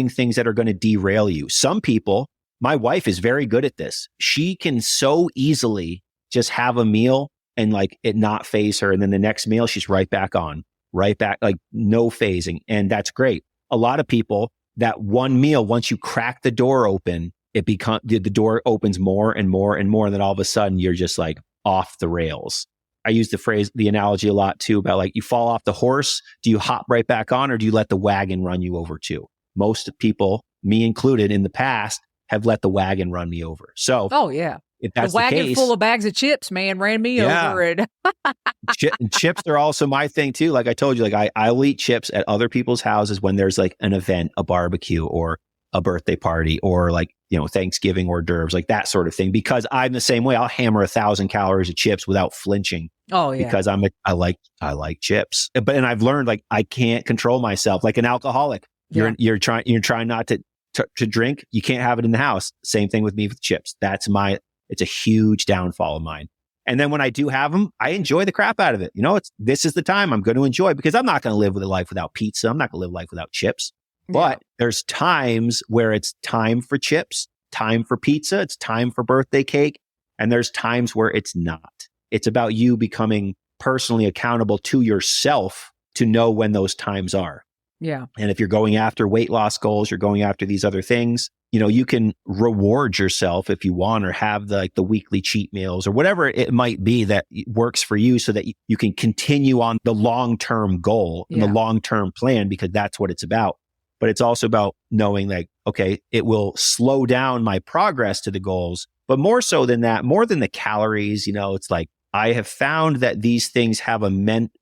things that are going to derail you. Some people, my wife is very good at this. She can so easily just have a meal and like it not phase her. And then the next meal, she's right back, like no phasing. And that's great. A lot of people, that one meal, once you crack the door open, the door opens more and more and more. And then all of a sudden you're just like off the rails. I use the analogy a lot too about like you fall off the horse. Do you hop right back on or do you let the wagon run you over too? Most people, me included in the past, have let the wagon run me over. So, oh yeah, if that's the wagon the case, full of bags of chips, man, ran me over. And chips are also my thing too. Like I told you, like I'll eat chips at other people's houses when there's like an event, a barbecue or a birthday party or like, Thanksgiving hors d'oeuvres, like that sort of thing. Because I'm the same way. I'll hammer 1,000 calories of chips without flinching. Oh yeah. Because I like chips. And I've learned like I can't control myself like an alcoholic. You're trying not to drink. You can't have it in the house. Same thing with me with chips. It's a huge downfall of mine. And then when I do have them, I enjoy the crap out of it. This is the time I'm going to enjoy because I'm not going to live with a life without pizza. I'm not going to live life without chips. But there's times where it's time for chips, time for pizza, it's time for birthday cake. And there's times where it's not. It's about you becoming personally accountable to yourself to know when those times are. Yeah. And if you're going after weight loss goals, you're going after these other things, you can reward yourself if you want or have the weekly cheat meals or whatever it might be that works for you so that you can continue on the long-term goal and the long-term plan because that's what it's about. But it's also about knowing like, okay, it will slow down my progress to the goals. But more so than that, more than the calories, it's like I have found that these things have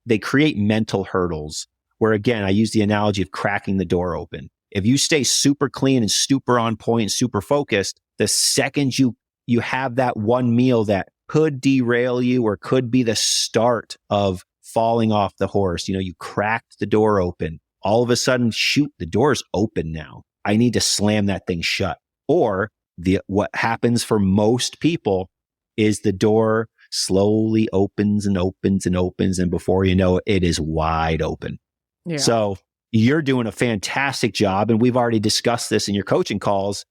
they create mental hurdles where, again, I use the analogy of cracking the door open. If you stay super clean and super on point and super focused, the second you have that one meal that could derail you or could be the start of falling off the horse, you cracked the door open. All of a sudden, shoot, the door's open now. I need to slam that thing shut. Or what happens for most people is the door slowly opens and opens and opens. And before you know it, it is wide open. Yeah. So you're doing a fantastic job. And we've already discussed this in your coaching calls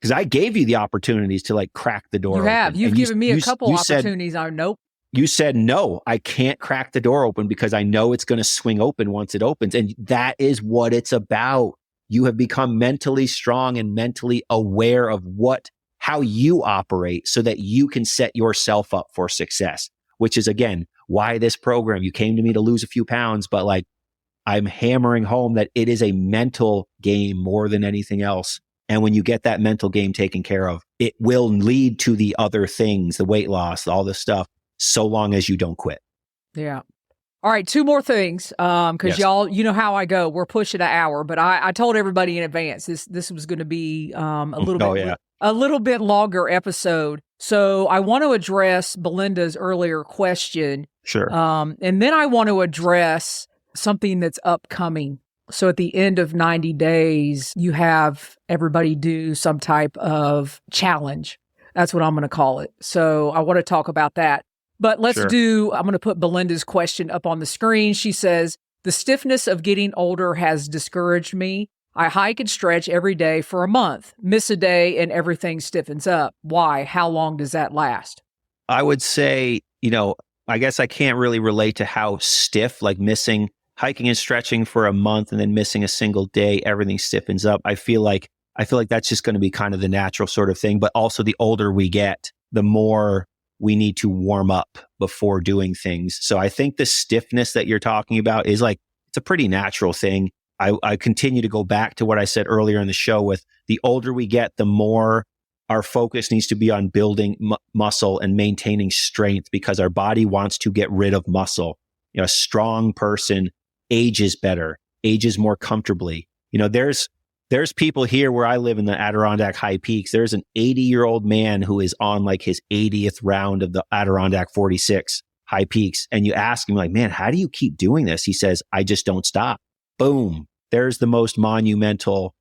because I gave you the opportunities to like crack the door. You have. Open. You've given me a couple opportunities. Nope. You said, no, I can't crack the door open because I know it's going to swing open once it opens. And that is what it's about. You have become mentally strong and mentally aware of how you operate so that you can set yourself up for success, which is, again, why this program. You came to me to lose a few pounds, but like I'm hammering home that it is a mental game more than anything else. And when you get that mental game taken care of, it will lead to the other things, the weight loss, all this stuff. So long as you don't quit. Yeah. All right. 2 more things. Because y'all, you know how I go. We're pushing an hour, but I told everybody in advance this was going to be a little bit longer episode. So I want to address Belinda's earlier question. Sure. And then I want to address something that's upcoming. So at the end of 90 days, you have everybody do some type of challenge. That's what I'm going to call it. So I want to talk about that. But I'm going to put Belinda's question up on the screen. She says, the stiffness of getting older has discouraged me. I hike and stretch every day for a month, miss a day, and everything stiffens up. Why? How long does that last? I would say, I guess I can't really relate to how stiff, like hiking and stretching for a month and then missing a single day, everything stiffens up. I feel like that's just going to be kind of the natural sort of thing. But also the older we get, the more we need to warm up before doing things. So I think the stiffness that you're talking about is like, it's a pretty natural thing. I continue to go back to what I said earlier in the show with the older we get, the more our focus needs to be on building muscle and maintaining strength because our body wants to get rid of muscle. A strong person ages better, ages more comfortably. There's people here where I live in the Adirondack High Peaks. There's an 80-year-old man who is on like his 80th round of the Adirondack 46 High Peaks. And you ask him like, man, how do you keep doing this? He says, I just don't stop. Boom. There's the most monumental,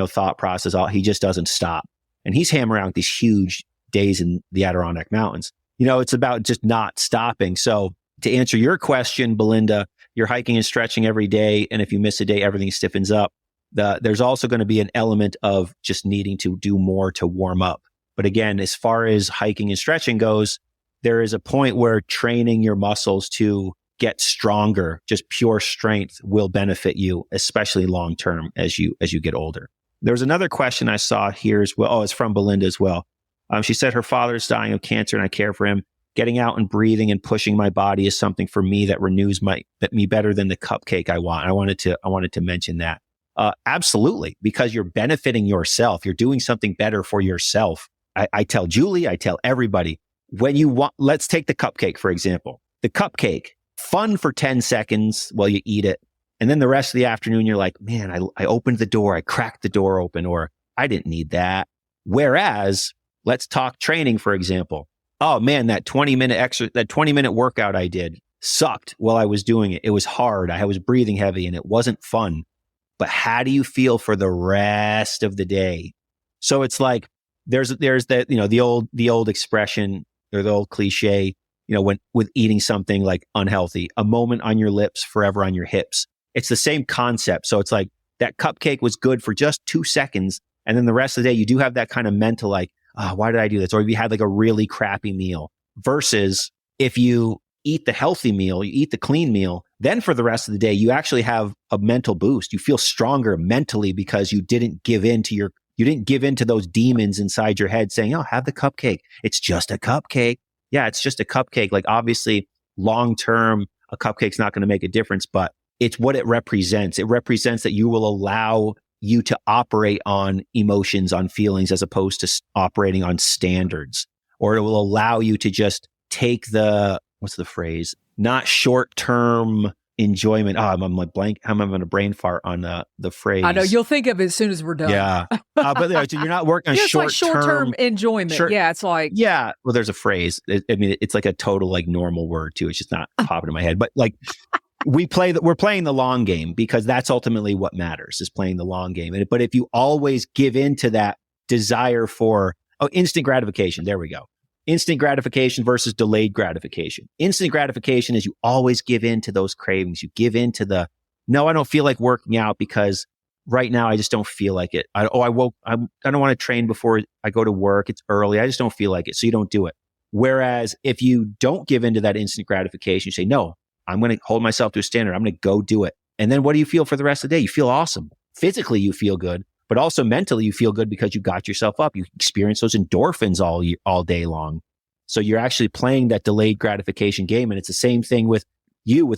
thought process. He just doesn't stop. And he's hammering out these huge days in the Adirondack Mountains. It's about just not stopping. So to answer your question, Belinda, you're hiking and stretching every day. And if you miss a day, everything stiffens up. There's also going to be an element of just needing to do more to warm up. But again, as far as hiking and stretching goes, there is a point where training your muscles to get stronger, just pure strength will benefit you, especially long term as you get older. There's another question I saw here as well. Oh, it's from Belinda as well. She said her father's dying of cancer and I care for him. getting out and breathing and pushing my body is something for me that renews me better than the cupcake I want. I wanted to mention that. Absolutely, because you're benefiting yourself. You're doing something better for yourself. I tell Julie, I tell everybody, when you want, let's take the cupcake, for example. The cupcake, fun for 10 seconds while you eat it. And then the rest of the afternoon, you're like, man, I opened the door. I cracked the door open, or I didn't need that. Whereas, let's talk training, for example. Oh man, that 20-minute workout I did sucked while I was doing it. It was hard. I was breathing heavy and it wasn't fun. But how do you feel for the rest of the day? So it's like, there's that, the old expression or the old cliche, when with eating something like unhealthy, a moment on your lips, forever on your hips. It's the same concept. So it's like that cupcake was good for just 2 seconds. And then the rest of the day, you do have that kind of mental like, oh, why did I do this? Or if you had like a really crappy meal versus if you eat the healthy meal, you eat the clean meal, then for the rest of the day, you actually have a mental boost. You feel stronger mentally because you didn't give in to those demons inside your head saying, oh, have the cupcake. It's just a cupcake. Yeah, it's just a cupcake. Like obviously long term, a cupcake's not going to make a difference, but it's what it represents. It represents that you will allow you to operate on emotions, on feelings, as opposed to operating on standards. Or it will allow you to just take what's the phrase? Not short-term enjoyment. I'm like blank. I'm having a brain fart on the phrase. I know you'll think of it as soon as we're done. Yeah. But you're not working on it's like short-term enjoyment. Yeah. It's like, yeah. Well, there's a phrase. It's like a total like normal word too. It's just not popping in my head, but like, we're playing the long game because that's ultimately what matters is playing the long game. But if you always give in to that desire for instant gratification, there we go. Instant gratification versus delayed gratification. Instant gratification is you always give in to those cravings. You give in to no, I don't feel like working out because right now I just don't feel like it. I don't want to train before I go to work. It's early. I just don't feel like it. So you don't do it. Whereas if you don't give into that instant gratification, you say, no, I'm going to hold myself to a standard. I'm going to go do it. And then what do you feel for the rest of the day? You feel awesome. Physically, you feel good, but also mentally, you feel good because you got yourself up. You experience those endorphins all day long. So you're actually playing that delayed gratification game. And it's the same thing with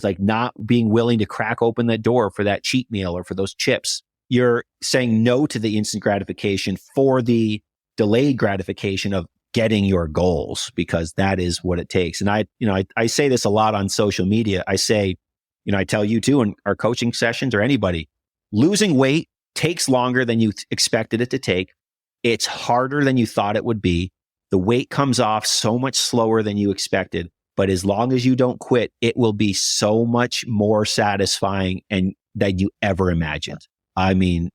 like not being willing to crack open that door for that cheat meal or for those chips. You're saying no to the instant gratification for the delayed gratification of getting your goals, because that is what it takes. And I say this a lot on social media. I say, I tell you too in our coaching sessions or anybody, losing weight takes longer than you expected it to take. It's harder than you thought it would be. The weight comes off so much slower than you expected. But as long as you don't quit, it will be so much more satisfying and than you ever imagined. I mean,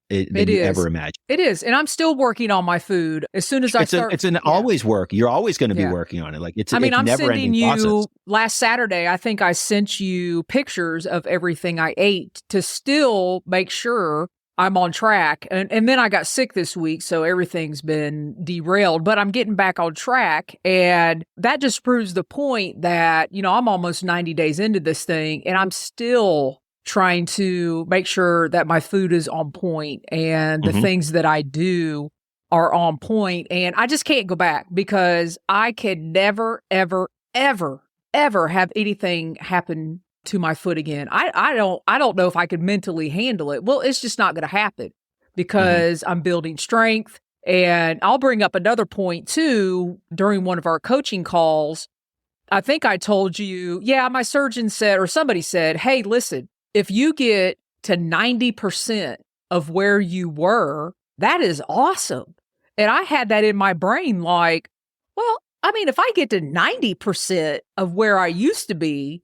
than you ever imagined. It is. And I'm still working on my food. As soon as it's always work. You're always going to be working on it. Like I'm never sending you process. Last Saturday, I think I sent you pictures of everything I ate to still make sure I'm on track. And then I got sick this week, so everything's been derailed, but I'm getting back on track. And that just proves the point that, I'm almost 90 days into this thing and I'm still trying to make sure that my food is on point and the things that I do are on point. And I just can't go back because I can never, ever, ever, ever have anything happen to my foot again. I don't know if I could mentally handle it. Well, it's just not going to happen because I'm building strength. And I'll bring up another point too. During one of our coaching calls, I think I told you, my surgeon said, or somebody said, hey, listen, if you get to 90% of where you were, that is awesome. And I had that in my brain like, well, I mean, if I get to 90% of where I used to be,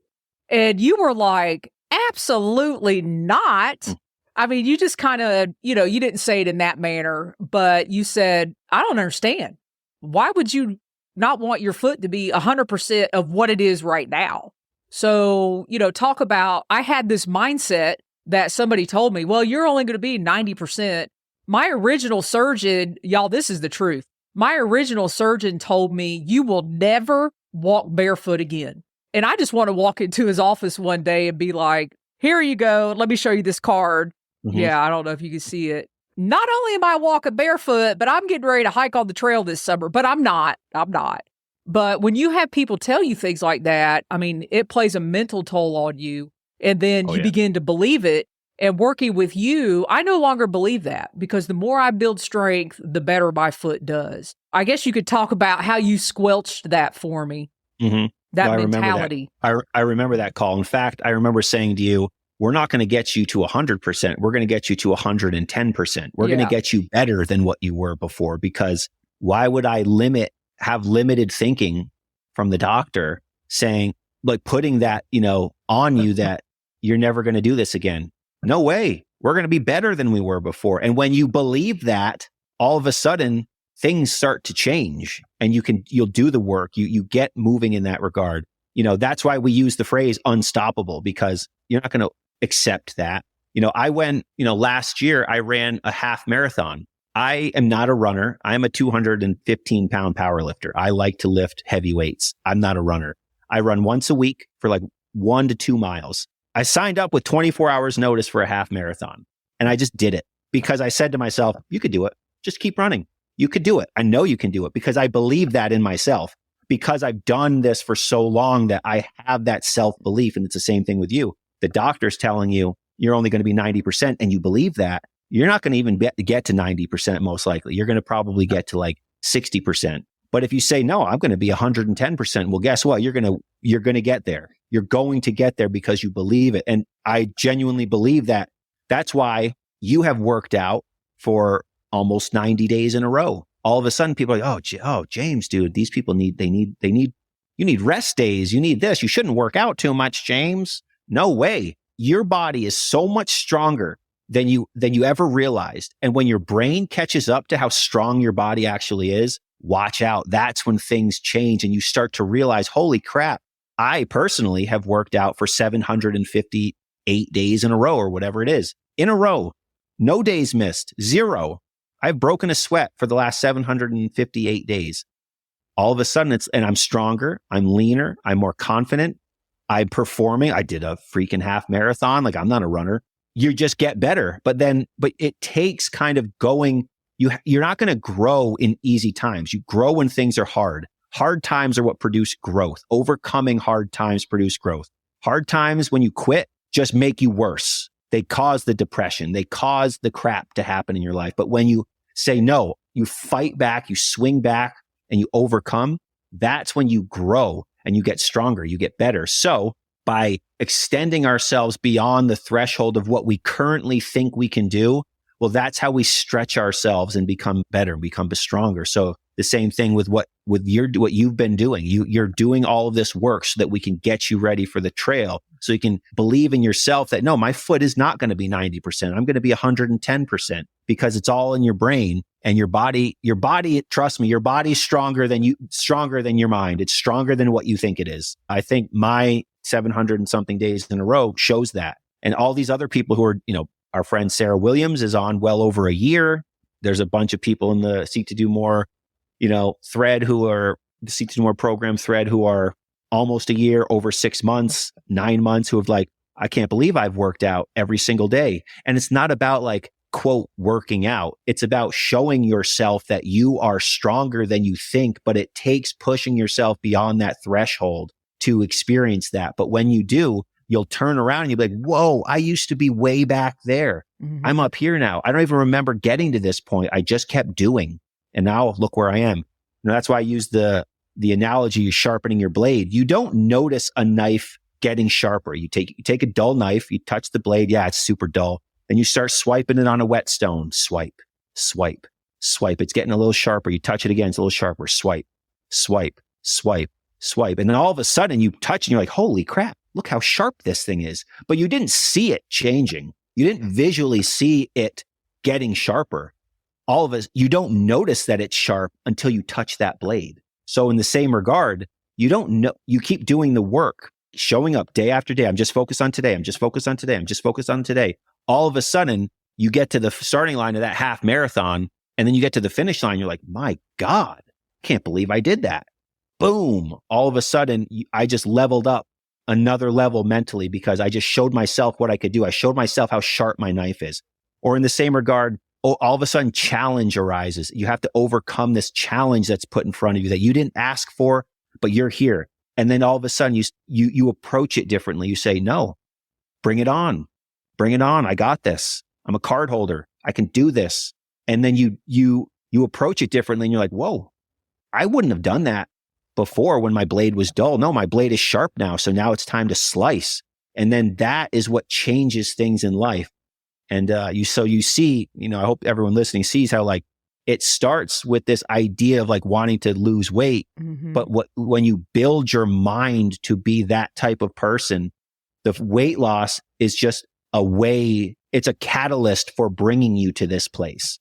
and you were like, absolutely not. I mean, you just kind of, you didn't say it in that manner, but you said, I don't understand. Why would you not want your foot to be 100% of what it is right now? So, talk about, I had this mindset that somebody told me, well, you're only going to be 90%. My original surgeon, y'all, this is the truth. My original surgeon told me, you will never walk barefoot again. And I just want to walk into his office one day and be like, here you go. Let me show you this card. Yeah, I don't know if you can see it. Not only am I walking barefoot, but I'm getting ready to hike on the trail this summer, but I'm not. But when you have people tell you things like that, I mean, it plays a mental toll on you. And then you begin to believe it. And working with you, I no longer believe that, because the more I build strength, the better my foot does. I guess you could talk about how you squelched that for me. Mm-hmm. That No, mentality. I remember that call. In fact, I remember saying to you, we're not going to get you to 100%. We're going to get you to 110%. We're going to get you better than what you were before, because why would I have limited thinking from the doctor saying, like, putting that, on you that you're never going to do this again. No way. We're going to be better than we were before. And when you believe that, all of a sudden things start to change, and you'll do the work. You get moving in that regard. That's why we use the phrase unstoppable, because you're not going to accept that. I went, last year I ran a half marathon. I am not a runner. I'm a 215 pound power lifter. I like to lift heavy weights. I'm not a runner. I run once a week for like 1 to 2 miles. I signed up with 24 hours notice for a half marathon, and I just did it because I said to myself, you could do it. Just keep running. You could do it. I know you can do it, because I believe that in myself, because I've done this for so long that I have that self-belief. And it's the same thing with you. The doctor's telling you you're only going to be 90%, and you believe that. You're not going to even get to 90% most likely. You're going to probably get to like 60%. But if you say, no, I'm going to be 110%, well, guess what? You're going to get there. You're going to get there because you believe it. And I genuinely believe that. That's why you have worked out for almost 90 days in a row. All of a sudden people are like, oh, James, dude, these people you need rest days. You need this. You shouldn't work out too much, James. No way. Your body is so much stronger than you ever realized. And when your brain catches up to how strong your body actually is, watch out. That's when things change, and you start to realize, holy crap, I personally have worked out for 758 days in a row, or whatever it is, in a row. No days missed, 0. I've broken a sweat for the last 758 days. All of a sudden and I'm stronger, I'm leaner, I'm more confident, I'm performing. I did a freaking half marathon. Like, I'm not a runner. You just get better. But it takes kind of going. You're not going to grow in easy times. You grow when things are hard. Hard times are what produce growth. Overcoming hard times produce growth. Hard times, when you quit, just make you worse. They cause the depression. They cause the crap to happen in your life. But when you say no, you fight back, you swing back, and you overcome, that's when you grow and you get stronger, you get better. So by extending ourselves beyond the threshold of what we currently think we can do, well, that's how we stretch ourselves and become better, become stronger. So the same thing with what you've been doing. You're doing all of this work so that we can get you ready for the trail. So you can believe in yourself that, no, my foot is not going to be 90%. I'm going to be 110%, because it's all in your brain and your body. Trust me, your body's stronger than your mind. It's stronger than what you think it is. I think my 700 and something days in a row shows that. And all these other people who are, our friend Sarah Williams is on well over a year. There's a bunch of people in the Seek to Do More, thread who are the Seek to Do More program thread who are almost a year, over 6 months, 9 months, who have like, I can't believe I've worked out every single day. And it's not about like, quote, working out. It's about showing yourself that you are stronger than you think, but it takes pushing yourself beyond that threshold to experience that. But when you do, you'll turn around and you'll be like, whoa, I used to be way back there. Mm-hmm. I'm up here now. I don't even remember getting to this point. I just kept doing. And now look where I am. That's why I use the analogy of sharpening your blade. You don't notice a knife getting sharper. You take a dull knife, you touch the blade. Yeah, it's super dull. Then you start swiping it on a whetstone. Swipe, swipe, swipe. It's getting a little sharper. You touch it again, it's a little sharper. Swipe, swipe, swipe, swipe. And then all of a sudden you touch and you're like, holy crap, look how sharp this thing is. But you didn't see it changing. You didn't visually see it getting sharper. All of us, you don't notice that it's sharp until you touch that blade. So in the same regard, you don't know, you keep doing the work, showing up day after day. I'm just focused on today. I'm just focused on today. I'm just focused on today. All of a sudden, you get to the starting line of that half marathon, and then you get to the finish line. You're like, my God, can't believe I did that. Boom. All of a sudden, I just leveled up another level mentally because I just showed myself what I could do. I showed myself how sharp my knife is. Or in the same regard, all of a sudden challenge arises. You have to overcome this challenge that's put in front of you that you didn't ask for, but you're here. And then all of a sudden you approach it differently. You say, no, bring it on. Bring it on. I got this. I'm a card holder. I can do this. And then you approach it differently and you're like, whoa, I wouldn't have done that before when my blade was dull. No, my blade is sharp now. So now it's time to slice. And then that is what changes things in life. And you see, I hope everyone listening sees how like it starts with this idea of like wanting to lose weight. Mm-hmm. But when you build your mind to be that type of person, the weight loss is just a way, it's a catalyst for bringing you to this place.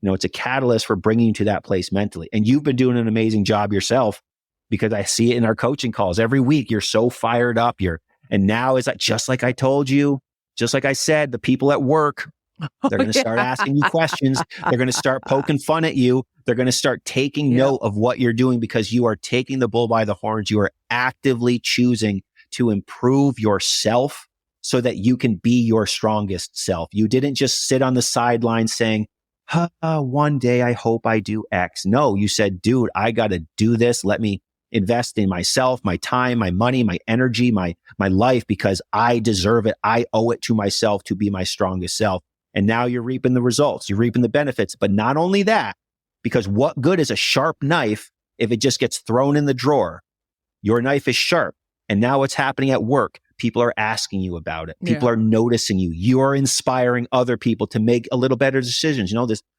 It's a catalyst for bringing you to that place mentally. And you've been doing an amazing job yourself, because I see it in our coaching calls every week. You're so fired up. And now is that just like I told you, just like I said, the people at work, they're going to start asking you questions. They're going to start poking fun at you. They're going to start taking note of what you're doing, because you are taking the bull by the horns. You are actively choosing to improve yourself so that you can be your strongest self. You didn't just sit on the sidelines saying, one day I hope I do X. No, you said, dude, I got to do this. Let me invest in myself, my time, my money, my energy, my life, because I deserve it. I owe it to myself to be my strongest self. And now you're reaping the results. You're reaping the benefits. But not only that, because what good is a sharp knife if it just gets thrown in the drawer? Your knife is sharp. And now what's happening at work? People are asking you about it. People are noticing you. You're inspiring other people to make a little better decisions.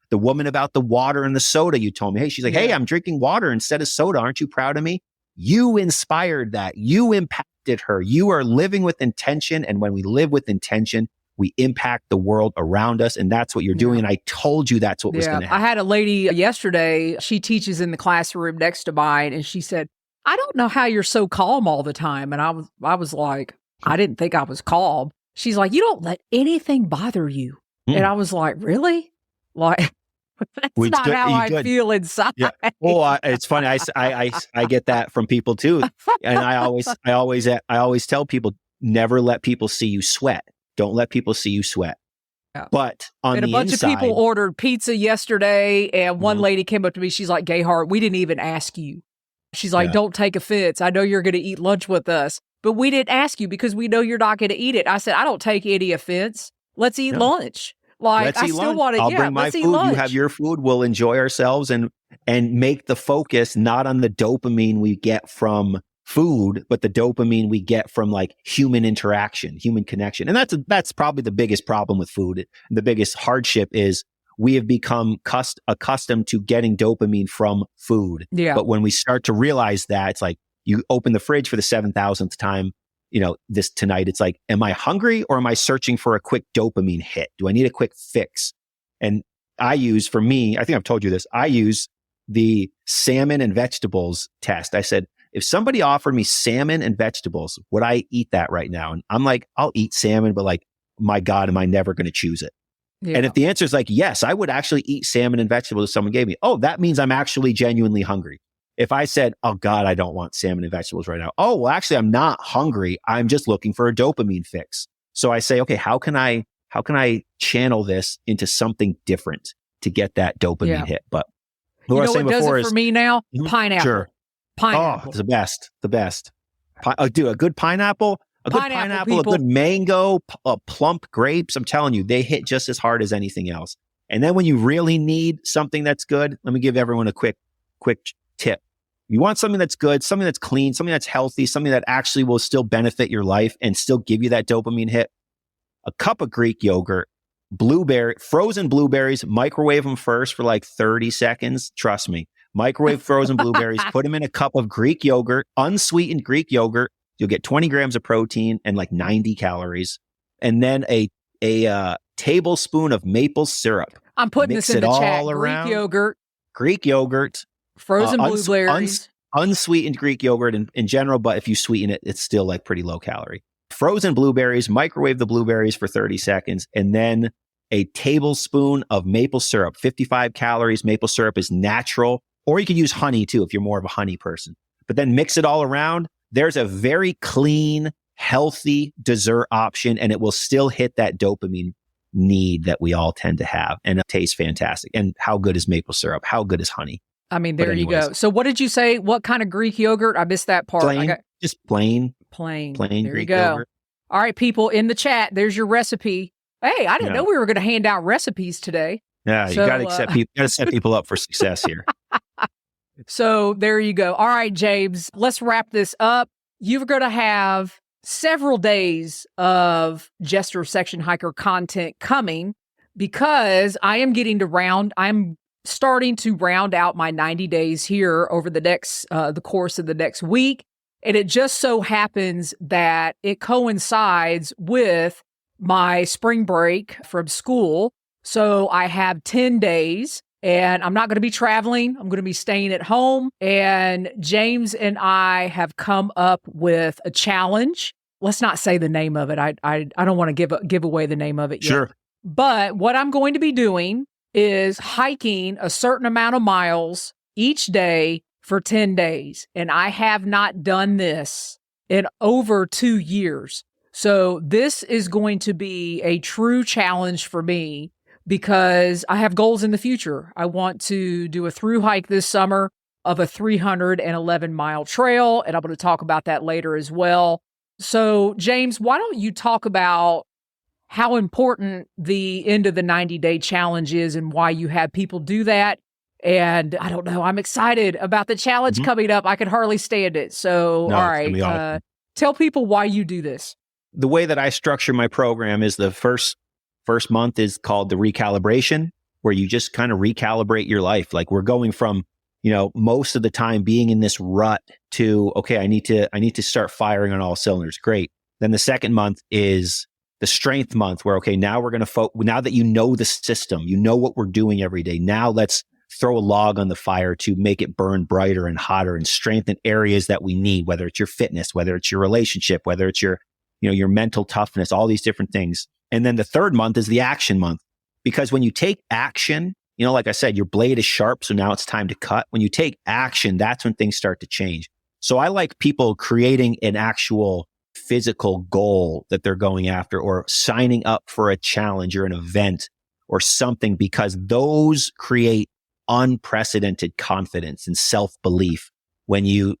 The woman about the water and the soda you told me, hey, she's like, hey, I'm drinking water instead of soda. Aren't you proud of me? You inspired that. You impacted her. You are living with intention. And when we live with intention, we impact the world around us. And that's what you're doing. And I told you that's what was going to happen. I had a lady yesterday. She teaches in the classroom next to mine. And she said, I don't know how you're so calm all the time. And I was like, I didn't think I was calm. She's like, you don't let anything bother you. And I was like, really? Like, that's not how I feel inside. Yeah. Well, it's funny. I get that from people too. And I always tell people, never let people see you sweat. Don't let people see you sweat. Yeah. But on the inside, a bunch of people ordered pizza yesterday, and one lady came up to me. She's like, Gayheart, we didn't even ask you. She's like, don't take offense. I know you're going to eat lunch with us, but we didn't ask you because we know you're not going to eat it. I said, I don't take any offense. Let's eat lunch. Like, let's I eat still lunch. want to, I'll bring my food. You have your food. We'll enjoy ourselves and make the focus not on the dopamine we get from food, but the dopamine we get from like human interaction, human connection. And that's probably the biggest problem with food. The biggest hardship is we have become accustomed to getting dopamine from food. Yeah. But when we start to realize that, it's like you open the fridge for the 7,000th time, this tonight, it's like, am I hungry or am I searching for a quick dopamine hit? Do I need a quick fix? And I think I've told you this, I use the salmon and vegetables test. I said, if somebody offered me salmon and vegetables, would I eat that right now? And I'm like, I'll eat salmon, but like, my God, am I never going to choose it? Yeah. And if the answer is like, yes, I would actually eat salmon and vegetables if someone gave me, oh, that means I'm actually genuinely hungry. If I said, oh God, I don't want salmon and vegetables right now. Oh, well, actually, I'm not hungry. I'm just looking for a dopamine fix. So I say, okay, how can I channel this into something different to get that dopamine hit? But what I was saying before is for me now, pineapple. Sure. Pineapple. Oh, it's the best. Dude, a good pineapple, a good mango, plump grapes. I'm telling you, they hit just as hard as anything else. And then when you really need something that's good, let me give everyone a quick tip. You want something that's good, something that's clean, something that's healthy, something that actually will still benefit your life and still give you that dopamine hit. A cup of Greek yogurt, frozen blueberries, microwave them first for like 30 seconds. Trust me. Microwave frozen blueberries, put them in a cup of Greek yogurt, unsweetened Greek yogurt. You'll get 20 grams of protein and like 90 calories. And then a tablespoon of maple syrup. I'm putting this in the chat. Greek yogurt. Frozen blueberries. Unsweetened Greek yogurt in general, but if you sweeten it, it's still like pretty low calorie. Frozen blueberries, microwave the blueberries for 30 seconds, and then a tablespoon of maple syrup, 55 calories. Maple syrup is natural, or you could use honey too if you're more of a honey person. But then mix it all around. There's a very clean, healthy dessert option, and it will still hit that dopamine need that we all tend to have. And it tastes fantastic. And how good is maple syrup? How good is honey? I mean, But there you anyways, go. So what did you say? What kind of Greek yogurt? I missed that part. just plain Plain. Plain There you Greek go. yogurt. All right, people in the chat, there's your recipe. Hey, I didn't Yeah. know we were going to hand out recipes today. Yeah, So, you got to accept people. You got to set people up for success here. So there you go. All right, James, let's wrap this up. You're going to have several days of Jester Section Hiker content coming because I'm starting to round out my 90 days here over the course of the next week. And it just so happens that it coincides with my spring break from school. So I have 10 days. And I'm not going to be traveling. I'm going to be staying at home. And James and I have come up with a challenge. Let's not say the name of it. I don't want to give away the name of it yet. Sure. But what I'm going to be doing is hiking a certain amount of miles each day for 10 days. And I have not done this in over 2 years. So this is going to be a true challenge for me, because I have goals in the future. I want to do a through hike this summer of a 311-mile trail, and I'm going to talk about that later as well. So, James, why don't you talk about how important the end of the 90-day challenge is and why you have people do that? And I don't know, I'm excited about the challenge coming up. I could hardly stand it. So, all right, awesome. Tell people why you do this. The way that I structure my program is the first month is called the recalibration, where you just kind of recalibrate your life. Like we're going from, most of the time being in this rut to, okay, I need to start firing on all cylinders. Great. Then the second month is the strength month, where, okay, now we're going to now that you know the system, you know what we're doing every day. Now let's throw a log on the fire to make it burn brighter and hotter and strengthen areas that we need, whether it's your fitness, whether it's your relationship, whether it's your mental toughness, all these different things. And then the third month is the action month, because when you take action, like I said, your blade is sharp. So now it's time to cut. When you take action, that's when things start to change. So I like people creating an actual physical goal that they're going after, or signing up for a challenge or an event or something, because those create unprecedented confidence and self-belief. When you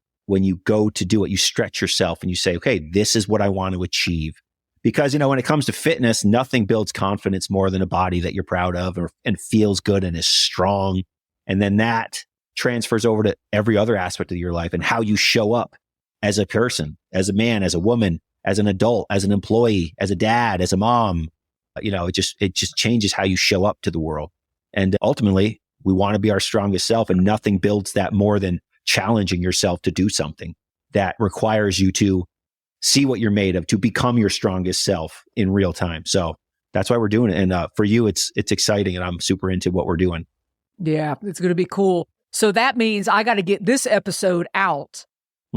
go to do it, you stretch yourself and you say, okay, this is what I want to achieve. Because, when it comes to fitness, nothing builds confidence more than a body that you're proud of and feels good and is strong. And then that transfers over to every other aspect of your life and how you show up as a person, as a man, as a woman, as an adult, as an employee, as a dad, as a mom. It just changes how you show up to the world. And ultimately, we want to be our strongest self, and nothing builds that more than challenging yourself to do something that requires you to see what you're made of, to become your strongest self in real time. So that's why we're doing it. And for you, it's exciting, and I'm super into what we're doing. Yeah, it's going to be cool. So that means I got to get this episode out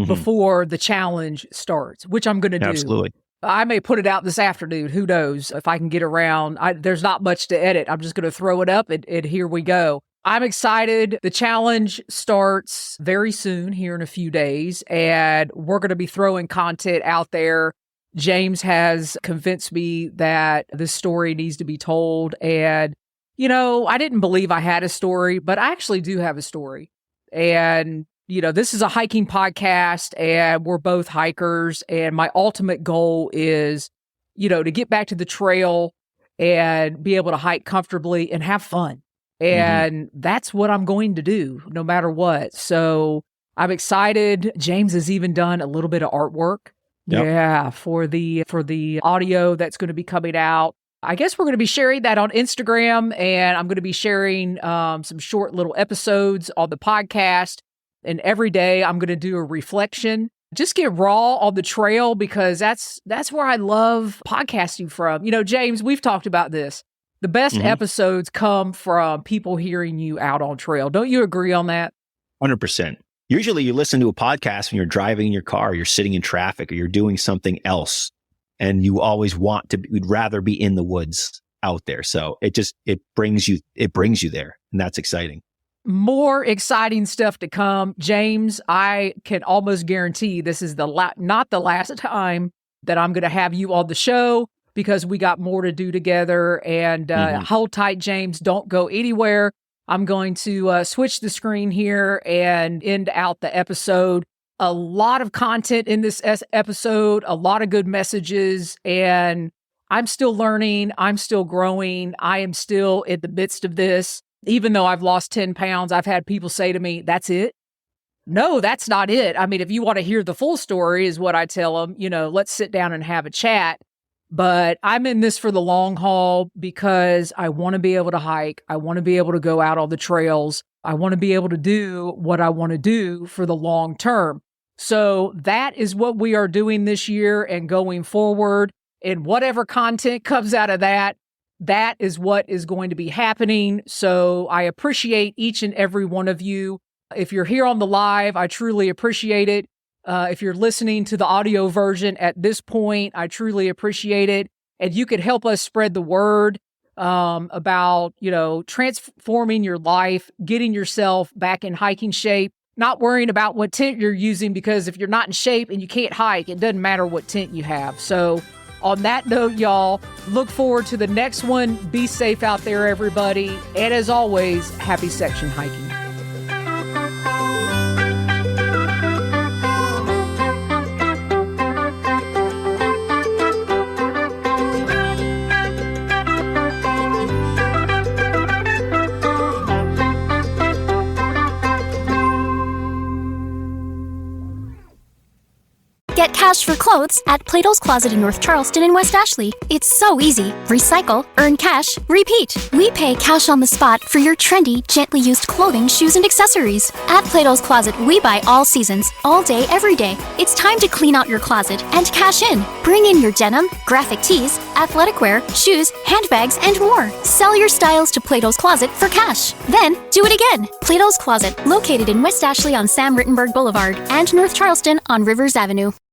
before the challenge starts, which I'm going to do. Absolutely. I may put it out this afternoon. Who knows if I can get around. There's not much to edit. I'm just going to throw it up and here we go. I'm excited. The challenge starts very soon, here in a few days, and we're going to be throwing content out there. James has convinced me that this story needs to be told. And, I didn't believe I had a story, but I actually do have a story. And, this is a hiking podcast, and we're both hikers. And my ultimate goal is, to get back to the trail and be able to hike comfortably and have fun. And that's what I'm going to do no matter what. So I'm excited. James has even done a little bit of artwork. Yep. Yeah, for the audio that's going to be coming out. I guess we're going to be sharing that on Instagram, and I'm going to be sharing some short little episodes on the podcast. And every day I'm going to do a reflection. Just get raw on the trail, because that's where I love podcasting from. James, we've talked about this. The best episodes come from people hearing you out on trail. Don't you agree on that? 100%. Usually you listen to a podcast when you're driving in your car, you're sitting in traffic, or you're doing something else. And you always you'd rather be in the woods out there. So it brings you there. And that's exciting. More exciting stuff to come. James, I can almost guarantee this is not the last time that I'm going to have you on the show, because we got more to do together. And hold tight, James. Don't go anywhere. I'm going to switch the screen here and end out the episode. A lot of content in this episode, a lot of good messages, and I'm still learning. I'm still growing. I am still in the midst of this. Even though I've lost 10 pounds, I've had people say to me, that's it? No, that's not it. I mean, if you want to hear the full story is what I tell them, let's sit down and have a chat. But I'm in this for the long haul because I want to be able to hike. I want to be able to go out on the trails. I want to be able to do what I want to do for the long term. So that is what we are doing this year and going forward. And whatever content comes out of that, that is what is going to be happening. So I appreciate each and every one of you. If you're here on the live, I truly appreciate it. If you're listening to the audio version at this point, I truly appreciate it. And you could help us spread the word about, transforming your life, getting yourself back in hiking shape, not worrying about what tent you're using, because if you're not in shape and you can't hike, it doesn't matter what tent you have. So on that note, y'all, look forward to the next one. Be safe out there, everybody. And as always, happy section hiking. Get cash for clothes at Plato's Closet in North Charleston and West Ashley. It's so easy. Recycle, earn cash, repeat. We pay cash on the spot for your trendy, gently used clothing, shoes, and accessories. At Plato's Closet, we buy all seasons, all day, every day. It's time to clean out your closet and cash in. Bring in your denim, graphic tees, athletic wear, shoes, handbags, and more. Sell your styles to Plato's Closet for cash. Then, do it again. Plato's Closet, located in West Ashley on Sam Rittenberg Boulevard and North Charleston on Rivers Avenue.